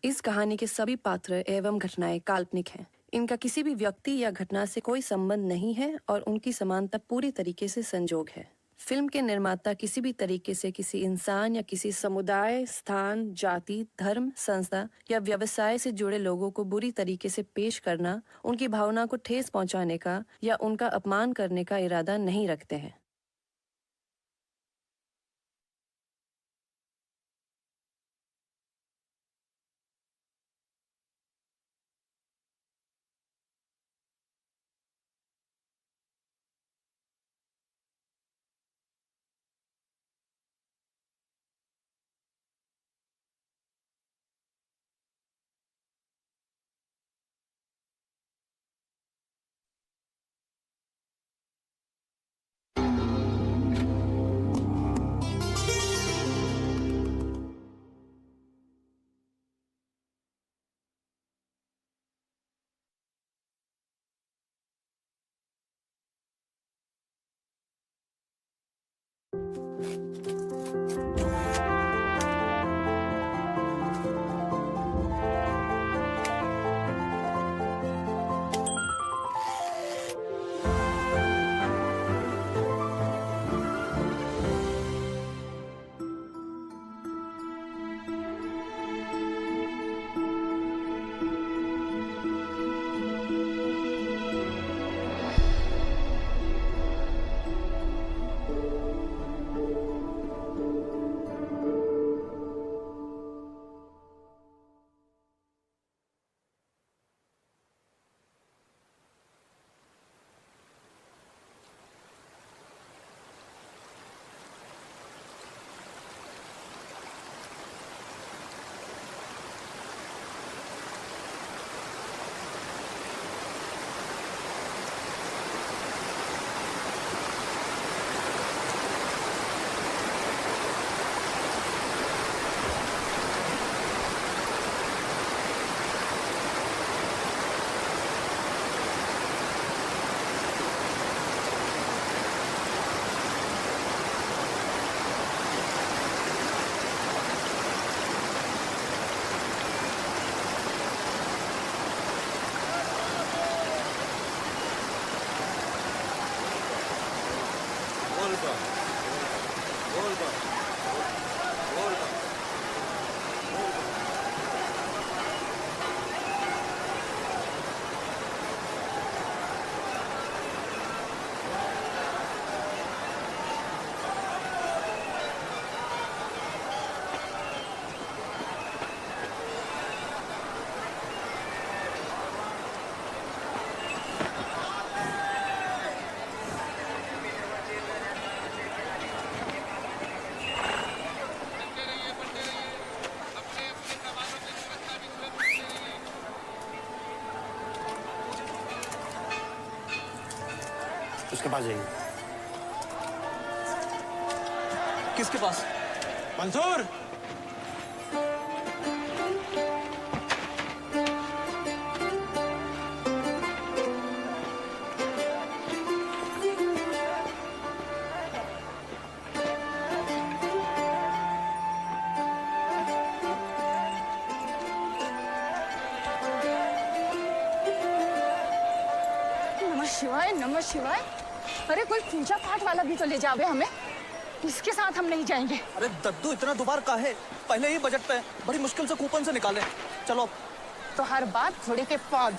इस कहानी के सभी पात्र एवं घटनाएं काल्पनिक हैं। इनका किसी भी व्यक्ति या घटना से कोई संबंध नहीं है और उनकी समानता पूरी तरीके से संजोग है। फिल्म के निर्माता किसी भी तरीके से किसी इंसान या किसी समुदाय, स्थान, जाति, धर्म, संस्था या व्यवसाय से जुड़े लोगों को बुरी तरीके से पेश करना, उनकी भावना को ठेस पहुंचाने का या उनका अपमान करने का इरादा नहीं रखते हैं। उसके पास जाइए। किसके पास? मंसूर! नमः शिवाय। अरे कोई पूजा पाठ वाला भी तो ले जावे हमें, इसके साथ हम नहीं जाएंगे। अरे दद्दू इतना दोबार का है, पहले ही बजट पे बड़ी मुश्किल से कूपन से निकाले। चलो तो हर बात घोड़े के पाद।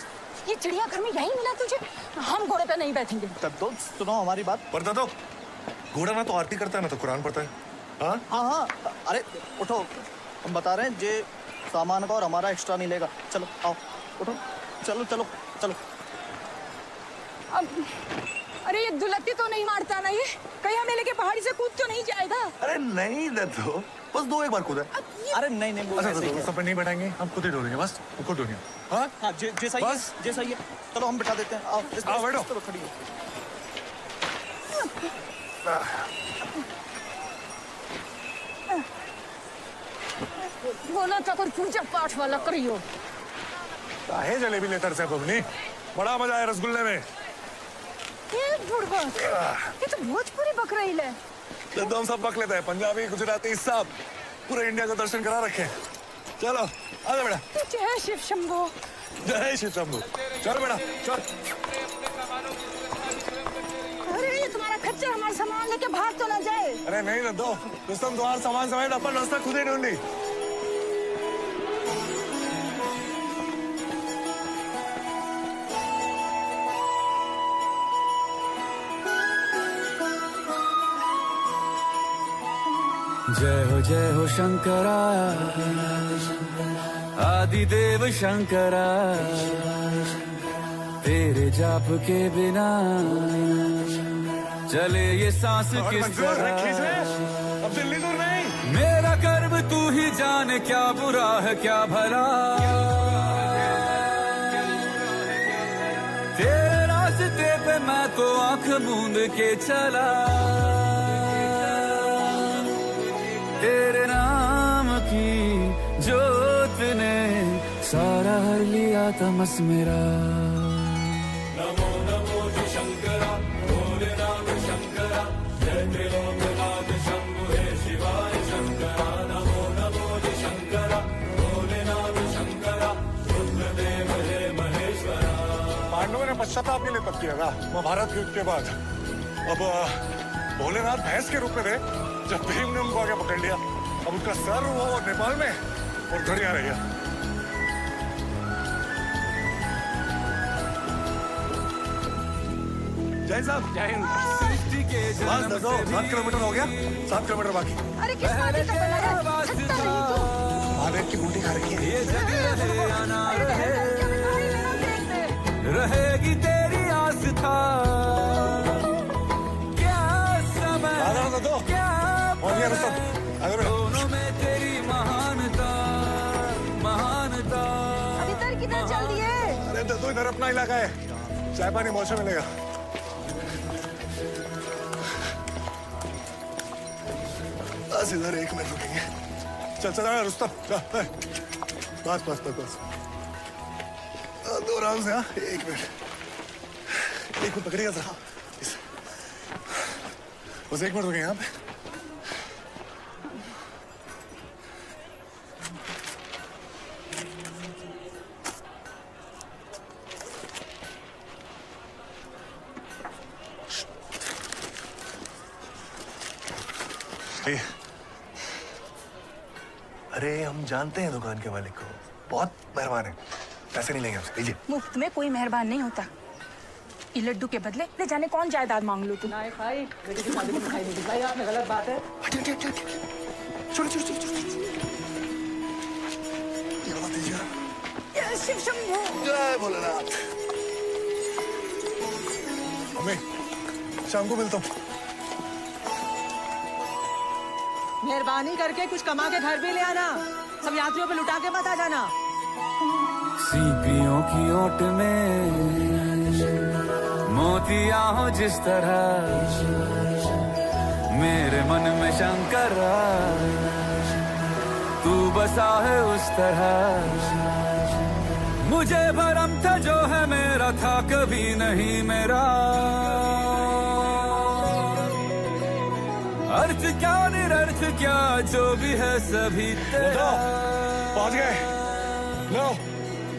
ये चिड़ियाघर में यही मिला तुझे? हम घोड़े पे नहीं बैठेंगे। दद्दू सुनो हमारी बात। पर दद्दू, घोड़ा ना तो आरती करता है ना तो कुरान पढ़ता है। हाँ हाँ, अरे उठो, हम बता रहे हैं जे सामान का और हमारा एक्स्ट्रा नहीं लेगा। चलो आओ उठो, चलो चलो चलो। अब अरे ये दुलत्ती तो नहीं मारता ना? ये कहीं हमें लेके पहाड़ी से कूद तो नहीं जाएगा? अरे नहीं दद्दू, बस दो एक बार कूदा। अरे नहीं नहीं, अच्छा तो सब पे नहीं बैठाएंगे, हम खुद ही ढूंढेंगे, बस खुद ढूंढेंगे। हाँ हाँ, जैसा ही बस जैसा ही है। चलो हम बिठा देते हैं। आओ बैठो। तो खड़ी हो। बोला था कोई पूजा पाठ वाला करियो। काहे जलेबी लेकर से बबनी, बड़ा मजा आया रसगुल्ले में। ये बुढ़वा, ये तो भोजपुरी बक रही है। तो हम सब बक लेते हैं, पंजाबी, गुजराती, सब पूरे इंडिया का दर्शन करा रखे। चलो आजा बेटा। जय शिव शंभो। जय शिव शंभू। चलो बेटा चल। अरे ये तुम्हारा खच्चर हमारा सामान लेके भाग तो ना जाए। अरे नहीं ना दो रुस्तम, तुम्हारा सामान समेट अपन रास्ता खुद ही ढूंढी। जय हो शंकरा, आदिदेव शंकरा, तेरे जाप के बिना चले ये सांस किस तरह। अब दिल्ली दूर नहीं। मेरा कर्म तू ही जाने, क्या बुरा है क्या भला, तेरे रास्ते पे मैं तो आंख मूंद के चला, तेरे नाम की जोत ने सारा हर लिया तमस मेरा। नमो नमो जी शंकरा, भोलेनाथ शंकरा, जय त्रिलोकनाथ शंभु हे शिवाय शंकरा। नमो नमो जी शंकरा, भोलेनाथ शंकरा, रुद्रदेव हे महेश्वरा। पांडवों ने पश्चाताप के लिए तप किया था महाभारत युद्ध के बाद। अब भोलेनाथ भैंस के रूप में थे जब भीम ने उनको आगे पकड़ लिया। अब उनका सर वो नेपाल में और घड़िया रह गया। जय साहब। जय हिंद। 7 किलोमीटर हो गया, 7 किलोमीटर बाकी। अरे किस बात का बनाया? छत्ता नहीं तू। महादेव की बूटी खा रही है। ये जग रहे आना रहेगी तेरी आस्था, क्या समय दो क्या दोनों में तेरी महानता महानता। इधर किधर चल दिए? अरे तो इधर अपना इलाका है, चाय पानी मौसम मिलेगा। बस इधर 1 मिनट रुकेंगे। चल चल रुस्तम, बस बस बस बस दो आराम से। हाँ 1 मिनट, 1 मिनट पकड़ेगा सर। बस 1 मिनट रुकेंगे यहाँ पे। अरे हम जानते हैं दुकान के मालिक को, बहुत मेहरबान है, पैसे नहीं लेंगे हमसे, लीजिए। मुफ्त में कोई मेहरबान नहीं होता। ये लड्डू के बदले ले जाने कौन जायदाद मांग लो तुम। नहीं भाई, बेटी की शादी में मिठाई नहीं दिलाई आपने, गलत बात है। छोड़ो छोड़ो छोड़ो छोड़ो, ये वाला दीजिए। जय शिव शंभू। जय भोलेनाथ। मम्मी शाम को मिलता हूँ। मेहरबानी करके कुछ कमा के घर भी ले आना, सब यात्रियों पे लुटा के मत आ जाना। सीपियों की ओट में मोतिया हो जिस तरह, मेरे मन में शंकर तू बसा है उस तरह। मुझे भरम था जो है मेरा था कभी नहीं मेरा, अर्थ क्या निरर्थ क्या जो भी है सभी तेरा। पहुंच गए, लो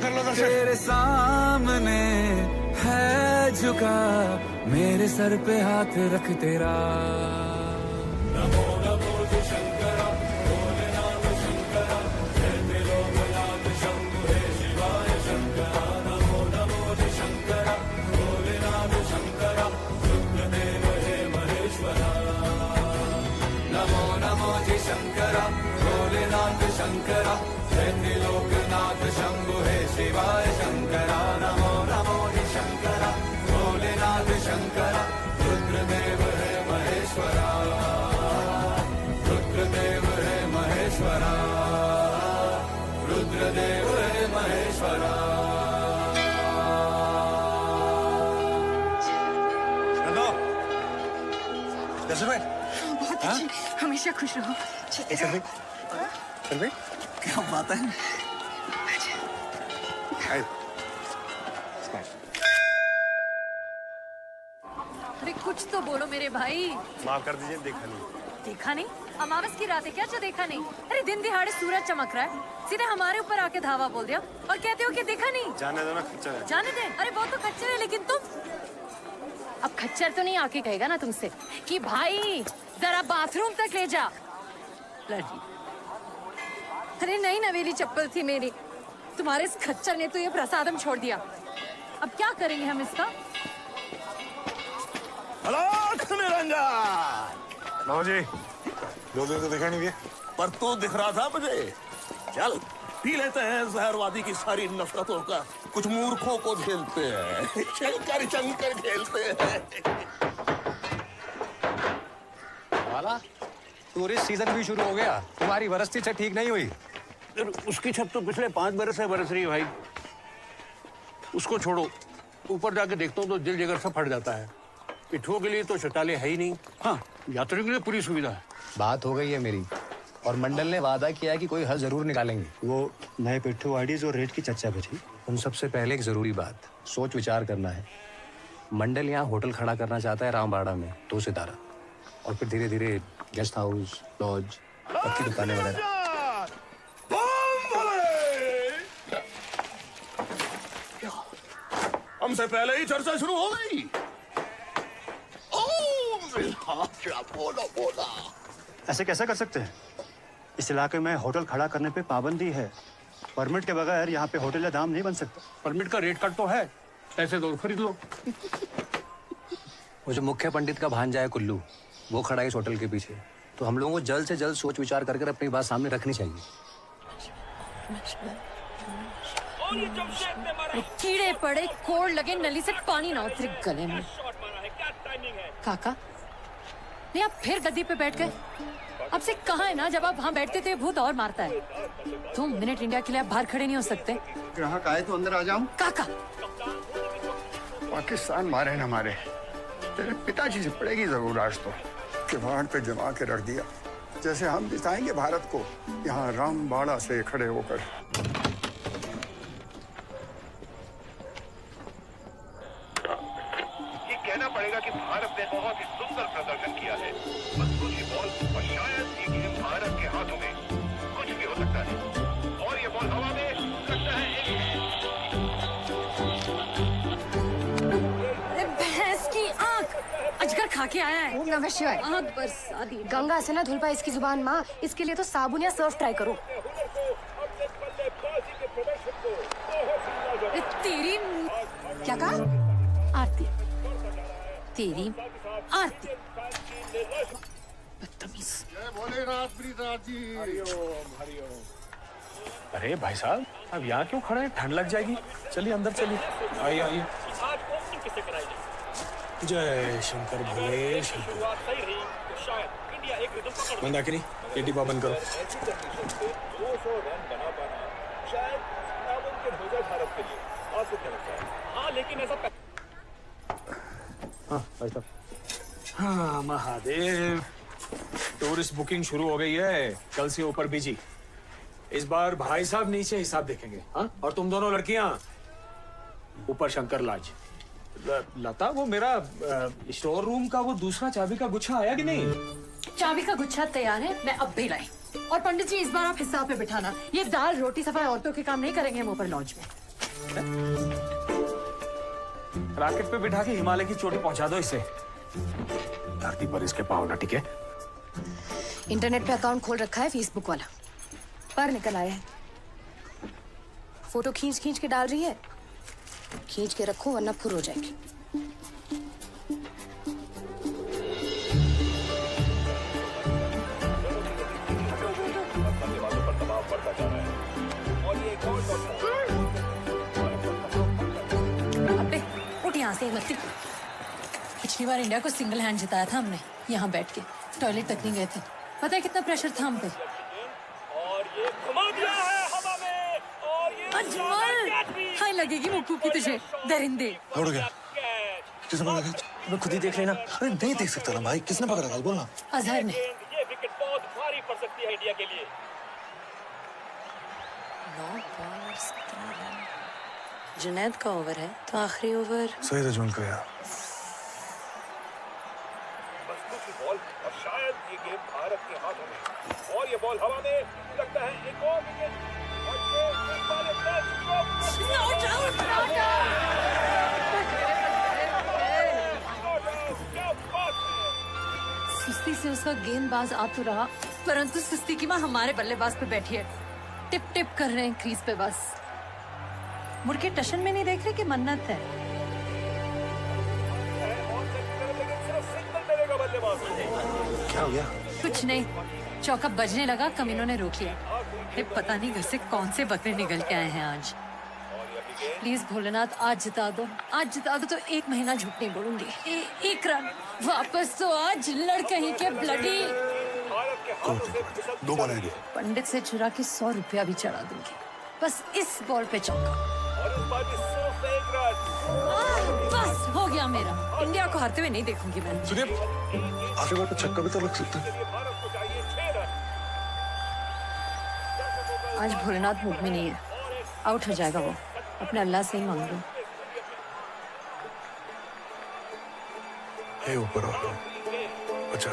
कर लो दर्शन। तेरे सामने है झुका मेरे सर पे हाथ रख तेरा। नमो नमो जी शंकरा, भोलेनाथ शंकरा, जय त्रिलोकनाथ शंभु हे शिवाय शंकरा। नमो नमो जी शंकरा, भोलेनाथ शंकरा, रुद्रदेव हे महेश्वरा। नमो नमो जी शंकरा, भोलेनाथ शंकरा, जय त्रिलोकनाथ शंभु हे शिवाय शंकरा। नमो नमो जी शंकरा, भोलेनाथ शंकरा, रुद्रदेव हे महेश्वरा, रुद्रदेव हे महेश्वरा, रुद्रदेव हे महेश्वरा। दर्शन भाई बहुत अच्छी, हमेशा खुश रहो। चल भाई क्या बात है। अरे कुछ तो बोलो मेरे भाई। माफ कर दीजिए, देखा नहीं। देखा नहीं? अमावस की रात है क्या जो देखा नहीं? अरे दिन दिहाड़े सूरज चमक रहा है, सीधे हमारे ऊपर आके धावा बोल दिया और कहते हो कि देखा नहीं। जाने दो ना, खच्चर है। जाने दे। अरे वो तो खच्चर है, लेकिन तुम अब खच्चर तो नहीं आके कहेगा ना तुमसे कि भाई जरा बाथरूम तक ले जा। अरे नई नवेली चप्पल थी मेरी, तुम्हारे इस खच्चर ने तो ये प्रसादम छोड़ दिया। अब क्या करेंगे हम इसका? अलग निरंजन। लो जी, 2 दिन तो दिखा नहीं दिए। पर तो दिख रहा था मुझे। चल पी लेते हैं जहरवादी की सारी नफरतों का, कुछ मूर्खों को झेलते हैं, शंकर शंकर खेलते हैं। वाला टूरिस्ट सीजन भी शुरू हो गया, तुम्हारी वरस्ती छत ठीक नहीं हुई। उसकी छत तो पिछले 5 बरस से बरस रही है भाई। उसको छोड़ो, ऊपर जाके देखता हूँ तो दिल जिगर सब फट जाता है। पिट्ठुओं के लिए तो शौचालय है ही नहीं। हाँ, यात्रियों के लिए पूरी सुविधा है। बात हो गई है मेरी, और मंडल ने वादा किया है कि कोई हल जरूर निकालेंगे। वो नए पिट्ठू आईडीज और रेट की चर्चा बची। उन सबसे पहले एक जरूरी बात, सोच विचार करना है। मंडल यहाँ होटल खड़ा करना चाहता है रामबाड़ा में 2 सितारा, और फिर धीरे धीरे गेस्ट हाउस, लॉज, पक्की दुकानें वगैरह। हमसे पहले ही चर्चा शुरू हो गई। बोला बोला। ऐसे कैसे कर सकते हैं? इस इलाके में होटल खड़ा करने पे पाबंदी है। परमिट के बगैर यहाँ पे होटल या दाम नहीं बन सकता। परमिट का रेट कट तो है, पैसे दो खरीद लो। वो जो मुख्य पंडित का भांजा है कुल्लू, वो खड़ा है इस होटल के पीछे। तो हम लोगों को जल्द से जल्द सोच विचार कर अपनी बात सामने रखनी चाहिए। कीड़े पड़े, कोड़ लगे, नली से पानी ना उतरे गले में। काका, नहीं आप फिर गद्दी पे बैठ गए। अब से कहाँ है ना, जब आप वहाँ बैठते थे भूत और मारता है। 2 मिनट इंडिया के लिए आप बाहर खड़े नहीं हो सकते? ग्राहक आए तो अंदर आ जाऊं? काका, पाकिस्तान मारे न मारे, तेरे पिताजी से पड़ेगी जरूर आज तो। किवाड़ पे जमा के रख दिया, जैसे हम जिताएंगे भारत को यहाँ रामबाड़ा से खड़े होकर। ये कहना पड़ेगा कि भारत ने बहुत ही सुंदर प्रदर्शन किया है। बस कुछ ही बॉल और शायद ये गेम भारत के हाथों में कुछ भी हो सकता है। और ये बॉल हवा में लगता है अरे भैंस की आंख, अजगर खा के आया है। नमः शिवाय। आंख बरसा दी। गंगा से ना धुल पाए इसकी जुबान माँ, इसके लिए तो साबुन या सर्फ ट्राई करो। तेरी क्या कहा? आरती, तेरी आरती। बदतमीज। अरे भाई साहब, अब यहाँ क्यों खड़े हैं? ठंड लग जाएगी। चलिए अंदर चलिए। आइए आइए। जय शंकर भोले शंकर। मंदाकिनी, ये डिब्बा बंद करो। हाँ महादेव, टूरिस्ट बुकिंग शुरू हो गई है। कल से ऊपर बिजी। इस बार भाई साहब नीचे हिसाब देखेंगे। हाँ, और तुम दोनों लड़कियां ऊपर शंकर लाज। लता, वो मेरा स्टोर रूम का वो दूसरा चाबी का गुच्छा आया कि नहीं? चाबी का गुच्छा तैयार है, मैं अब भी लाई। और पंडित जी, इस बार आप हिसाब पे बिठाना। ये दाल रोटी सफाई औरतों के काम नहीं करेंगे हम ऊपर लॉज में। रॉकेट पे बिठा के हिमालय की चोटी पहुंचा दो इसे। धरती पर इसके पाँव ना टिके। इंटरनेट पे अकाउंट खोल रखा है फेसबुक वाला, पर निकल आया है। फोटो खींच खींच के डाल रही है। खींच के रखो वरना फुर हो जाएगी। अबे उठ यहाँ से मत। पिछली बार इंडिया को सिंगल हैंड जिताया था हमने, यहाँ बैठ के। टॉयलेट तक नहीं गए थे। पता है कितना प्रेशर था हम पे। अजमल, हाय लगेगी मुक्कू की तुझे, दरिंदे। उड़ गया। किसने पकड़ा था? मैं खुद ही देख लेना। अरे नहीं देख सकता ना भाई, किसने पकड़ा था? बोलना। अजहर ने। ये विकेट बहुत भारी पड़ सकती है इंडिया के लिए। 9 बॉल 17 रन। जुनैद का ओवर है तो आखिरी ओवर सही रजूल का यार। दूसरी बॉल और शायद ये गेम भारत के हाथों में। और ये बॉल हवा में, लगता है एक और विकेट। और ये इस बार एक मैच क्या बात है। सुस्ती से उसका गेंदबाज आ तो रहा, परंतु सुस्ती की माँ हमारे बल्लेबाज पे बैठी है। टिप टिप कर रहे हैं क्रीज पे बस। मुड़ के टशन में नहीं देख रहे कि मन्नत है। क्या हो गया? कुछ नहीं, चौका बजने लगा, कमीनों ने रोक लिया। ये पता नहीं घर से कौन से बकरे निकल के आए हैं आज। प्लीज भोलेनाथ आज जिता दो, आज जिता दो तो 1 महीना झूठ नहीं बोलूंगी। एक रन वापस तो आज, लड़ कहीं के ब्लडी। 2 बॉल है। पंडित से चुरा के 100 रुपया भी चढ़ा दूंगी, बस इस बॉल पे चौका। बस हो गया मेरा। इंडिया को हारते हुए नहीं देखूंगी मैं। सुनिए, आखिरी बार पे छक्का भी तो लग सकता है। आज भोलेनाथ मूड में नहीं है, आउट हो जाएगा वो। अपने अल्लाह से ही मांग लो। हे ऊपर वाला, अच्छा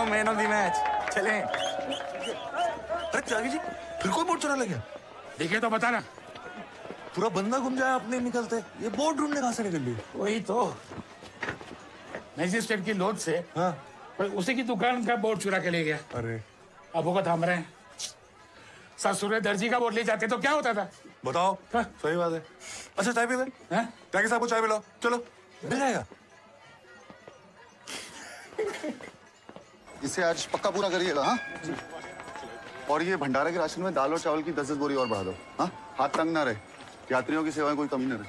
मैन ऑफ द मैच, चलें। अरे त्यागी जी, फिर कोई बोर्ड चुरा ले गया? देखे तो बता ना। पूरा बंदा घूम जाए, अपने निकलते। ये बोर्ड ढूंढने कहाँ से निकल ली? वही तो मैजिस्ट्रेट की लोड से। हाँ, पर उसी की दुकान का बोर्ड चुरा के ले गया। अरे अबू को थाम रहे हैं। ससुर दर्जी का बोर्ड ले जाते तो क्या होता था? बताओ। हाँ, सही बात है। अच्छा चाय पी ले। त्यागी साहब को चाय पिलाओ, चलो। मिल जाएगा। इसे आज पक्का पूरा करिएगा। हाँ, और ये भंडारा के राशन में दाल और चावल की 10-10 बोरी और बढ़ा दो। हाँ, हाथ तंग ना रहे, यात्रियों की सेवा में कोई कमी ना रहे।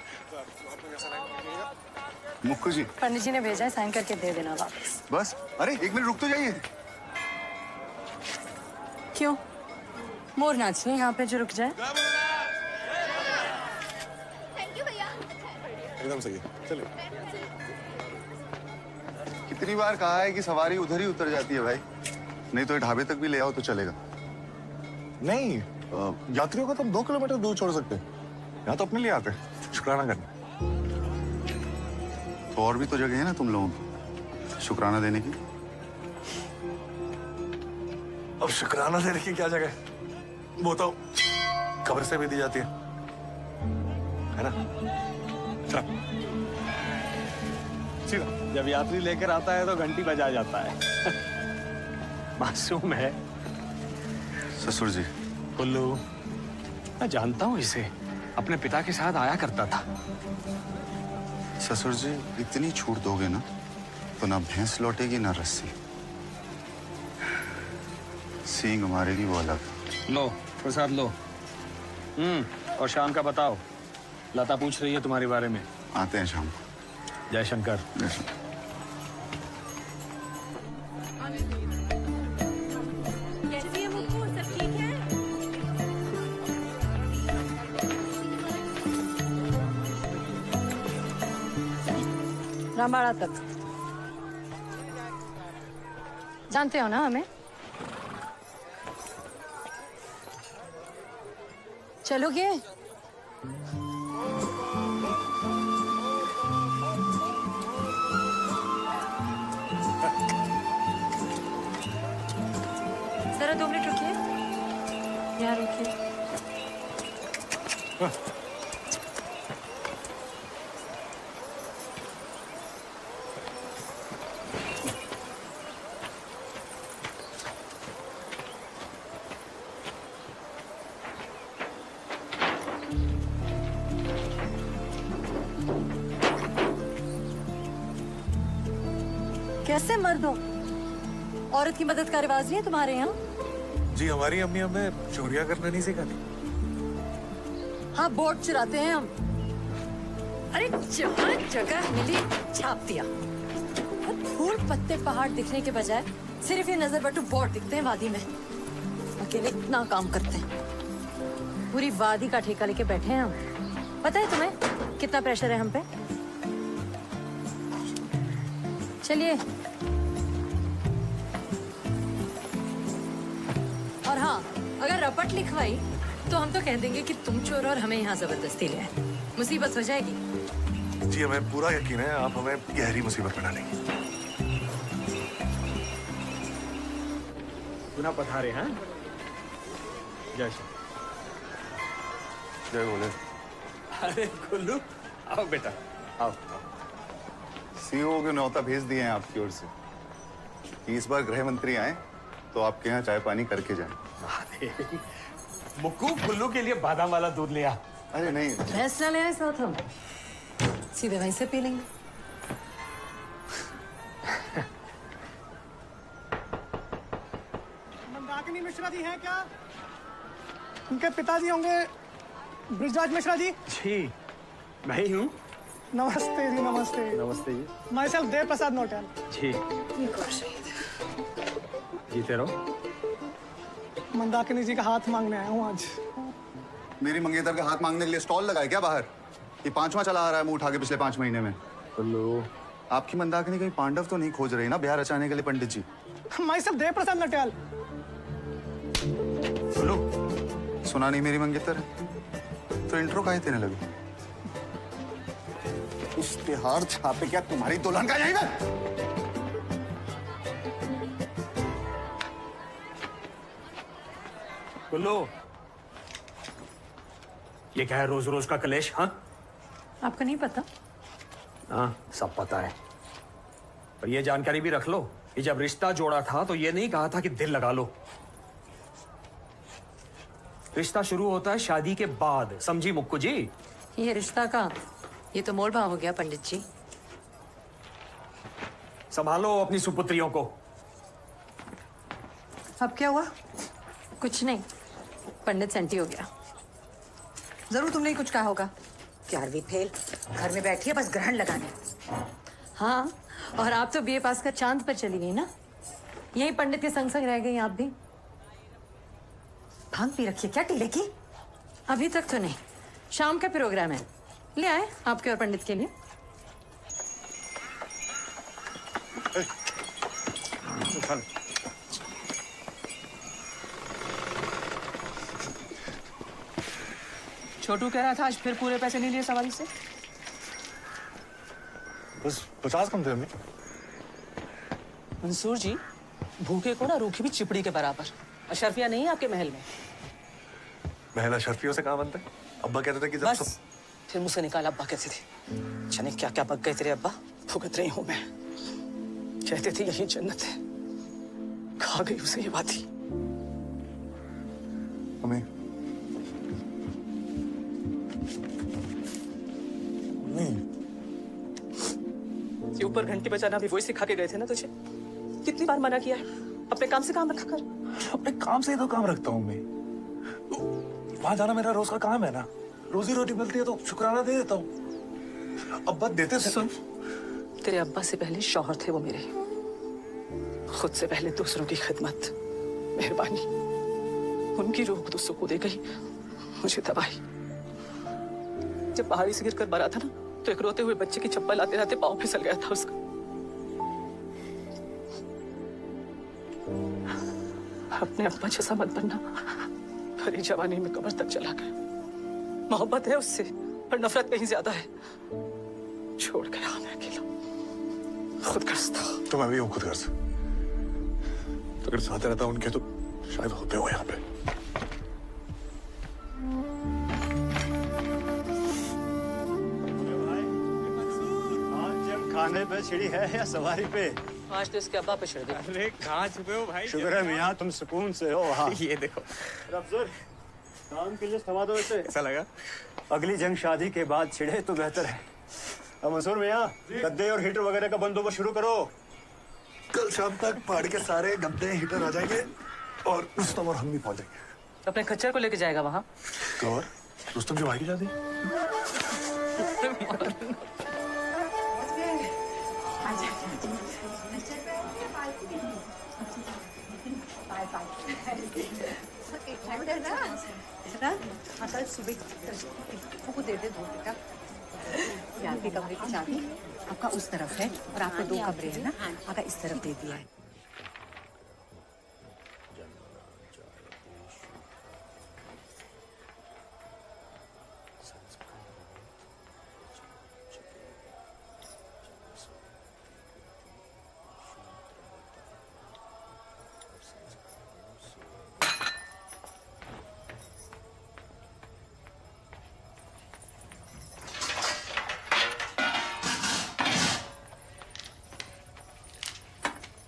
मुक्कू जी, पंडित जी ने भेजा है, साइन करके दे देना वापस। बस। अरे 1 मिनट रुक तो जाइए। क्यों? मोर नाच रहे यहाँ पे जो रुक जाए। एकदम सही है, चले। कितनी बार कहा है कि सवारी उधर ही उतर जाती है भाई, नहीं तो ढाबे तक भी ले आओ तो चलेगा। नहीं, यात्रियों को तो हम 2 किलोमीटर दूर छोड़ सकते हैं। यहाँ तो अपने लिए आते हैं, शुक्राना करने। तो और भी तो जगह है ना तुम लोगों को शुक्राना देने की। अब शुक्राना देने की क्या जगह है? वो तो खबर से भी दी जाती है ना? चल सीधा। जब यात्री लेकर आता है तो घंटी बजा जाता है। मासूम है। ससुर जी, उल्लू, मैं जानता हूँ इसे, अपने पिता के साथ आया करता था। ससुर जी, इतनी छूट दोगे ना तो ना भैंस लौटेगी ना रस्सी। सींग मारेगी वो अलग। लो प्रसाद लो। और शाम का बताओ, लता पूछ रही है तुम्हारे बारे में। आते हैं शाम को। जय शंकर। जय शंकर। कैसी है मुक्कू, सब ठीक है? रामबाड़ा तक जानते हो ना हमें? चलोगे? जरा 2 मिनट रुकिए, यहाँ रुकिए। कैसे मर्द हो? औरत की मदद का रिवाज नहीं है तुम्हारे यहाँ? जी, हमारी अम्मी हमें चोरियां करना नहीं सिखाती। हाँ, बोट चुराते हैं हम। अरे जगह जगह मिली, छाप दिया। फूल पत्ते पहाड़ दिखने के बजाय सिर्फ ये नजर बटू बोर्ड दिखते हैं वादी में। अकेले इतना काम करते हैं, पूरी वादी का ठेका लेके बैठे हैं हम। पता है तुम्हें कितना प्रेशर है हम पे? चलिए। और हाँ, अगर रपट लिखवाई तो हम तो कह देंगे कि तुम चोर और हमें यहाँ जबरदस्ती ले आए। मुसीबत हो जाएगी। जी हमें पूरा यकीन है आप हमें गहरी मुसीबत में डालेंगे। पुनः पधारे हैं। जय श्री जय बोले। अरे गुल्लू, आओ बेटा, आओ। सीईओ के न्योता भेज दिए हैं आपकी ओर से कि इस बार गृह मंत्री आए तो आपके यहाँ चाय पानी करके जाएं। मुक्कू, गुल्लू के लिए बादाम वाला दूध लिया। अरे नहीं, भैंस ना ले आए साथ हम, सीधे वहीं से पी लेंगे। मंदाकिनी मिश्रा जी हैं क्या? उनके पिताजी होंगे ब्रिजराज मिश्रा जी। जी मैं ही हूँ। नमस्ते जी, नमस्ते। नमस्ते जी। My self Dev Prasad नोटल। जी जीते रहो। मंदाकिनी जी का हाथ मांगने आया हूँ आज। मेरी मंगेतर का हाथ मांगने के लिए स्टॉल लगाए क्या बाहर? ये 5वां चला आ रहा है मुंह उठा के पिछले 5 महीने में। गुल्लू, आपकी मंदाकिनी कहीं पांडव तो नहीं खोज रही ना बिहार रचाने के लिए पंडित जी? My self Dev Prasad नोटल। बोलो, सुना नहीं मेरी मंगेतर? तो इंट्रो काहे देने लगे? इश्तिहार छापे क्या तुम्हारी दुल्हन का यहीं पे? गुल्लू, ये क्या है रोज रोज का कलेश? हाँ आपको नहीं पता? हाँ सब पता है, पर ये जानकारी भी रख लो कि जब रिश्ता जोड़ा था तो ये नहीं कहा था कि दिल लगा लो। रिश्ता शुरू होता है शादी के बाद, समझी मुक्कू जी? ये रिश्ता का ये तो मोल भाव हो गया पंडित जी। संभालो अपनी सुपुत्रियों को। अब क्या हुआ? कुछ नहीं, पंडित सेंटी हो गया। जरूर तुमने ही कुछ कहा होगा। 11वीं फेल, घर में बैठी है बस ग्रहण लगाने। हाँ, और आप तो बीए पास कर चांद पर चली गई ना, यही पंडित के संग संग रह गई आप भी। भांग पी रखी है क्या टीले की? अभी तक तो नहीं, शाम का प्रोग्राम है, ले आए आपके और पंडित के लिए। छोटू कह रहा था आज फिर पूरे पैसे नहीं लिए सवारी से। बस 50 कम थे हमें। मंसूर जी, भूखे को ना रूखी भी चिपड़ी के बराबर। अशरफिया नहीं है आपके महल में? महल अशरफियों से कहाँ बनता है? अब्बा कहते थे कि जब बस फिर मुझसे निकाल। अब्बा कहते थे, जाने क्या क्या पक गए तेरे अब्बा, भुगत रही हूं मैं। कहते थे यही जन्नत है, खा गई उसे ये बात ही। हमें ये ऊपर घंटी बजाना भी वही सिखा के गए थे ना तुझे? कितनी बार मना किया है अपने काम से काम रखा कर। अपने काम से ही तो काम रखता हूँ मैं। वहां जाना मेरा रोज का काम है ना, रोजी रोटी मिलती है तो शुक्राना दे देता हूँ। अब्बा देते थे। सुन, तेरे अब्बा से पहले शौहर थे वो मेरे, खुद से पहले दूसरों की खिदमत, मेहरबानी। उनकी रूह तो सुकून दे गई, मुझे दबाई। जब पहाड़ी से गिरकर मरा था ना, तो एक रोते हुए बच्चे की चप्पल आते आते पाँव फिसल गया था उसका। अपने अब्बा जैसा मत बनना, भरी जवानी में कब्र तक चला गया। मोहब्बत है उससे, पर नफरत कहीं ज्यादा है। छोड़ गया मैं अकेला, खुद गर्ज था। तो मैं भी हूँ खुद गर्ज। तो अगर साथ रहता उनके तो शायद होते हो यहाँ पे। खाने पे चिड़ी है या सवारी पे? आज तो इसके अब्बा पे छिड़ गया। अरे कहाँ छुपे हो भाई? शुक्र है मियां तुम सुकून से हो। हाँ ये देखो अफसर, काम के लिए थमा दो इसे। ऐसा लगा अगली जंग शादी के बाद छिड़े तो बेहतर है। अब मंसूर मियां, गद्दे और हीटर वगैरह का बंदोबस्त शुरू करो। कल शाम तक पहाड़ के सारे गद्दे हीटर आ जाएंगे और रुस्तम और हम भी पहुंच जाएंगे। अपने खच्चर को लेके जाएगा वहाँ? तो और रुस्तम की भाई की शादी। कल सुबह को दे दे दो बेटा। यहाँ के कमरे की चाबी आपका उस तरफ है और आपको 2 कमरे हैं ना, आपका इस तरफ दे दिया है।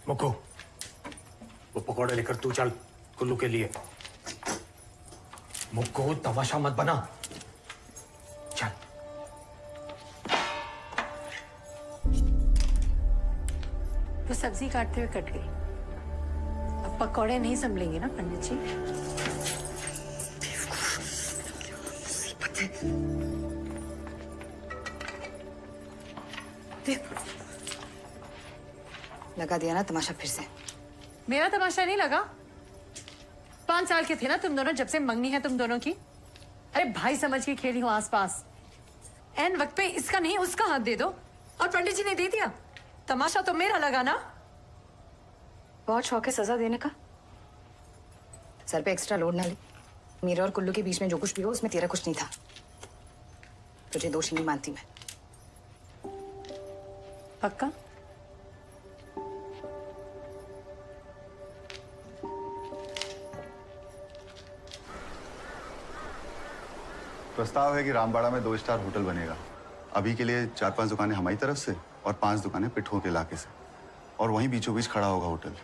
मुक्कू, वो पकौड़े लेकर तू चल कुल्लू के लिए। मुक्कू, तमाशा मत बना। चल। वो सब्जी काटते हुए कट गई। अब पकौड़े नहीं संभलेंगे ना पंडित जी। लगा दिया ना तमाशा फिर से। मेरा तमाशा नहीं लगा। 5 साल के थे ना तुम दोनों जब से मंगनी है तुम दोनों की। अरे भाई समझ के खेली हूँ आसपास। एन वक्त पे इसका नहीं उसका हाथ दे दो और पंडित जी ने दे दिया। तमाशा तो मेरा लगा ना। बहुत शौक है सजा देने का। सर पे एक्स्ट्रा लोड ना ले। मेरे और कुल्लू के बीच में जो कुछ भी हो उसमें तेरा कुछ नहीं था। तुझे दोषी नहीं मानती मैं। पक्का? प्रस्ताव है कि रामबाड़ा में 2 स्टार होटल बनेगा। अभी के लिए 4-5 दुकानें हमारी तरफ से और 5 दुकानें पिट्ठों के इलाके से, और वहीं बीचों बीच खड़ा होगा होटल।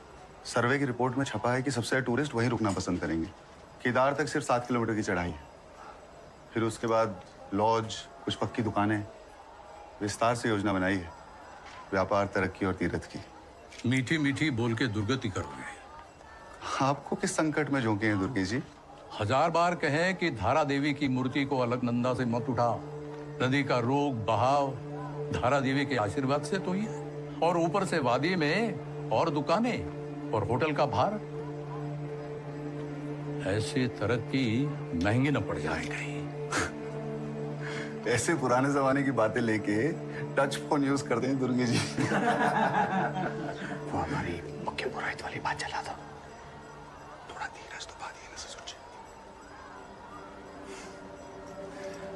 सर्वे की रिपोर्ट में छपा है कि सबसे ज्यादा टूरिस्ट वहीं रुकना पसंद करेंगे। केदार तक सिर्फ 7 किलोमीटर की चढ़ाई है। फिर उसके बाद लॉज, कुछ पक्की दुकानें। विस्तार से योजना बनाई है, व्यापार, तरक्की और तीर्थ की। मीठी मीठी बोल के दुर्गति करोगे। आपको किस संकट में झोंके हैं दुर्गे जी? 1000 बार कहें कि धारा देवी की मूर्ति को अलकनंदा से मत उठा। नदी का रोग बहाव धारा देवी के आशीर्वाद से तो ही है, और ऊपर से वादी में और दुकानें और होटल का भार। ऐसी तरक्की महंगी न पड़ जाए कहीं। ऐसे पुराने जमाने की बातें लेके टच फोन यूज करते हैं दुर्गे जी। वो हमारी मुख्य पुरोहित वाली बात चला था। थोड़ा धीरज तो बात ही से सोचे।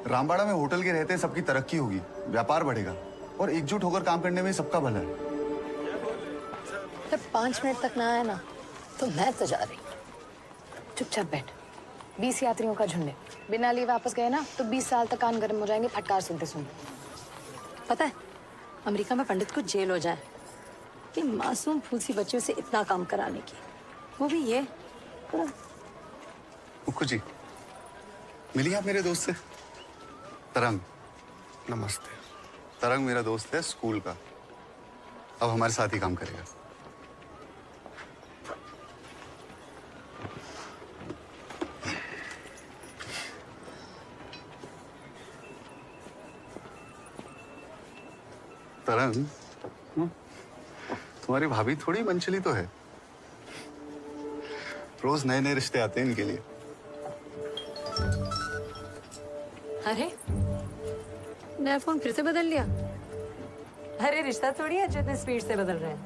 रामबाड़ा में होटल के रहते सबकी तरक्की होगी, व्यापार बढ़ेगा और एकजुट होकर काम करने में सबका भला है। जब 5 मिनट तक ना आया ना तो मैं तो जा रही। चुपचाप बैठ। 20 यात्रियों का झुंड है। बिना लिए वापस गए ना तो 20 साल तक कान गर्म हो जाएंगे फटकार सुनते सुनते। पता है अमेरिका में पंडित को जेल हो जाए कि मासूम फूल सी बच्चियों से इतना काम कराने की। वो भी ये। मुक्कू जी, मिली आप मेरे दोस्त से? तरंग। नमस्ते। तरंग मेरा दोस्त है स्कूल का, अब हमारे साथ ही काम करेगा। तरंग, तुम्हारी भाभी थोड़ी मनचली तो है। रोज नए नए रिश्ते आते हैं इनके लिए। अरे नया फोन फिर से बदल लिया। अरे रिश्ता थोड़ी है जो इतने स्पीड से बदल रहा है।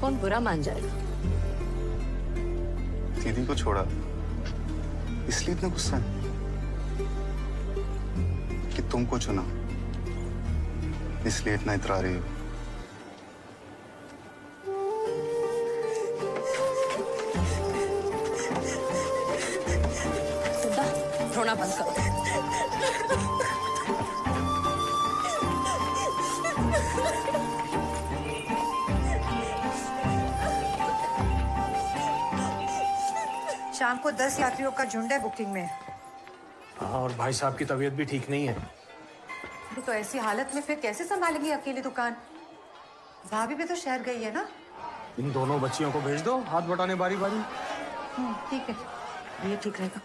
फोन बुरा मान जाएगा। दीदी को छोड़ा इसलिए इतना गुस्सा है कि तुमको चुना, इसलिए इतना इतरा रही हो। रोना बंद करो। शाम को 10 यात्रियों का झुंड है बुकिंग में। हाँ, और भाई साहब की तबीयत भी ठीक नहीं है। तो ऐसी हालत में फिर कैसे संभालेंगी अकेली दुकान? भाभी भी तो शहर गई है ना। इन दोनों बच्चियों को भेज दो, हाथ बटाने बारी बारी। ठीक है, ये ठीक रहेगा।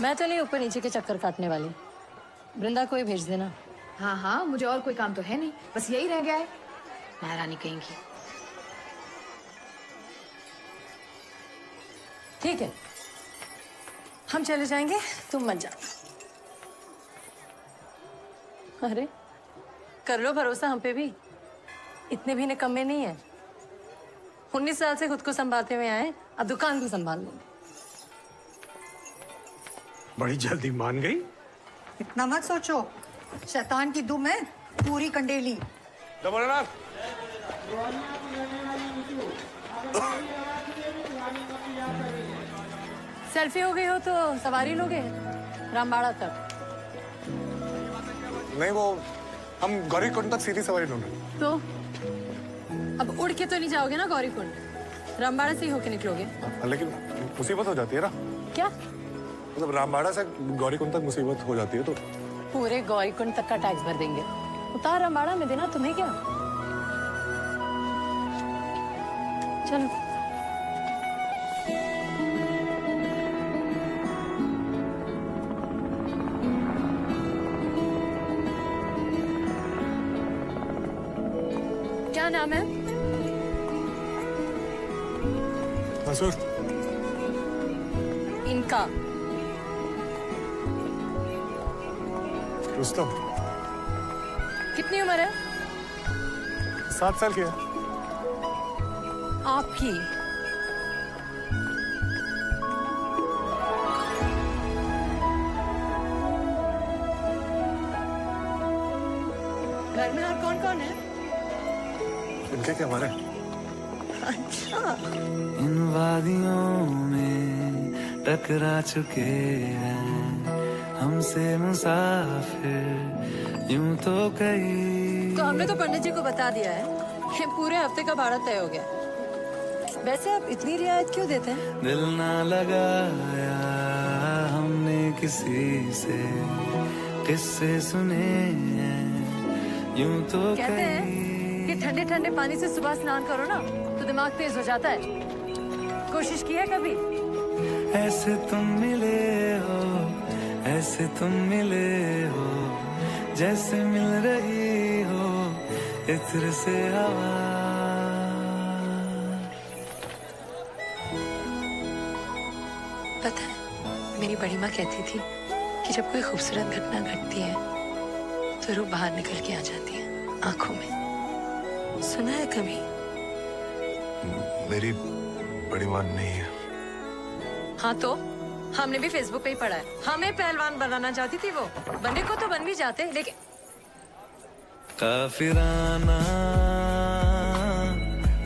मैं चली ऊपर नीचे के चक्कर काटने वाली। वृंदा को ही भेज देना। हाँ हाँ, मुझे और कोई काम तो है नहीं, बस यही रह गया है। महारानी कहेंगी। ठीक है, हम चले जाएंगे, तुम मत जाओ। अरे कर लो भरोसा हम पे भी, इतने भी निकम्मे नहीं है। 19 साल से खुद को संभालते हुए आए, अब दुकान भी संभाल लेंगे। बड़ी जल्दी मान गई। इतना मत सोचो, शैतान की दुम है पूरी कंडेली। सेल्फी हो गई हो तो सवारी लोगे रामबाड़ा तक? नहीं, वो हम गौरीकुंड तक सीधी सवारी लोगे। तो अब उड़ के तो नहीं जाओगे ना गौरीकुंड, रामबाड़ा से ही होके निकलोगे। लेकिन मुसीबत हो जाती है ना। क्या मतलब रामबाड़ा से गौरीकुंड तक मुसीबत हो जाती है तो पूरे गौरीकुंड तक का टैक्स भर देंगे, उतार रामबाड़ा में देना तुम्हें क्या। चलो क्या नाम है? मंसूर। इनका रुस्तम। कितनी उम्र है? 7 साल की है। आपकी? घर में और कौन कौन है? इनके क्या हमारे? अच्छा। इन वादियों में टकरा चुके हैं हमसे मुसाफिर यूं तो कई। तो हमने तो पंडित जी को बता दिया है कि पूरे हफ्ते का भाड़ा तय हो गया। वैसे आप इतनी रियायत क्यों देते हैं? दिल ना लगाया हमने किसी से, किस्से सुने हैं यूं तो कहते हैं कि ठंडे ठंडे पानी से सुबह स्नान करो ना तो दिमाग तेज हो जाता है। कोशिश की है कभी? ऐसे तुम मिले हो, ऐसे तुम मिले हो, जैसे मिल रही हो इत्र से हवा। पता है, मेरी बड़ी माँ कहती थी कि जब कोई खूबसूरत घटना घटती है तो रूह बाहर निकल के आ जाती है आंखों में। सुना है कभी? मेरी बड़ी माँ नहीं है। हाँ तो हमने भी फेसबुक पे ही पढ़ा है। हमें पहलवान बनाना चाहती थी वो, बनने को तो बन भी जाते लेकिन। काफिराना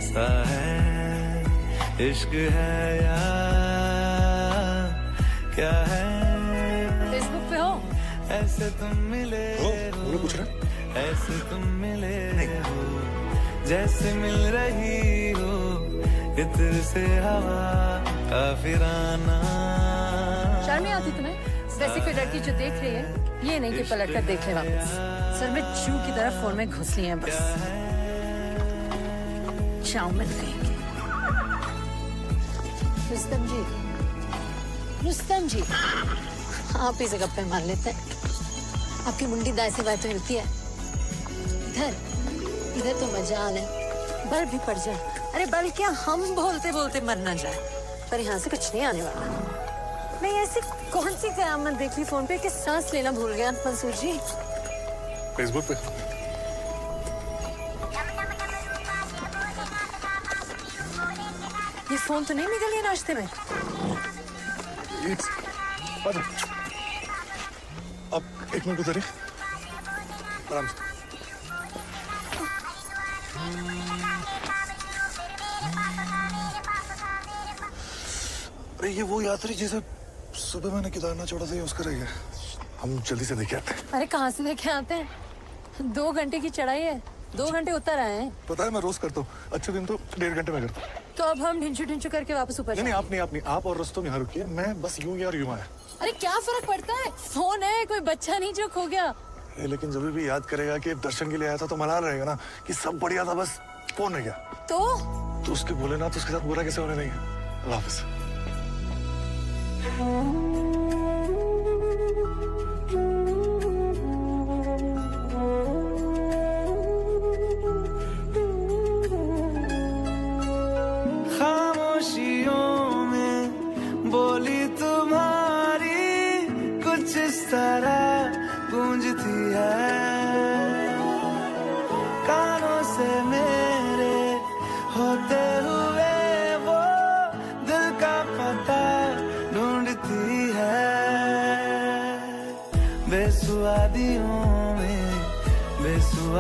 सा है इश्क है या क्या है। फेसबुक पे हो? ऐसे तुम मिले हो, ऐसे तुम मिले हो, जैसे मिल रही हो इत्र से हवा। काफिराना। शर्म नहीं आती तुम्हें? वैसे कोई लड़की जो देख रही है ये नहीं कि पलट कर देख ले वापस। सर में चू की तरफ फोन में घुस ली है बस। चाउ मिल गई। रुस्तम जी, रुस्तम जी, आप ही से गप्पे मार लेते हैं। आपकी मुंडी दाएं से बाएं तो हिलती है। इधर इधर तो मजाल है, बल भी पड़ जाए। अरे बल क्या, हम बोलते बोलते मर ना जाए। पर यहाँ से कुछ नहीं आने वाला। नहीं, ऐसी कौन सी कयामत देख ली फोन पे कि सांस लेना भूल गया मंसूर जी? फेसबुक पे। ये फोन तो नहीं निकल गया नाश्ते में? अब 1 मिनट उतरिए, आराम से। अरे ये वो यात्री जिसे सुबह मैंने केदारनाथ छोड़ा था, ये उसका रह गया। हम जल्दी से देखे आते हैं। अरे कहाँ से देखे आते हैं? 2 घंटे की चढ़ाई है, 2 घंटे उतर आए हैं। पता है मैं रोज करता हूँ, अच्छे दिन तो 1.5 घंटे में करता हूँ। तो अब हम ढिंचू ढिंचू करके वापस ऊपर नहीं, आप नहीं, आप और रुस्तम यहाँ रुकिए, मैं बस यूं या यूं आया। अरे क्या फर्क पड़ता है, फोन है, कोई बच्चा नहीं जो खो गया। लेकिन जब भी याद करेगा कि दर्शन के लिए आया था तो मलाल रहेगा ना कि सब बढ़िया था, बस फोन रह गया। तो उसके बोले ना तो उसके साथ बुरा कैसे होने देंगे। अल्लाह हाफिज़। खामोशियों में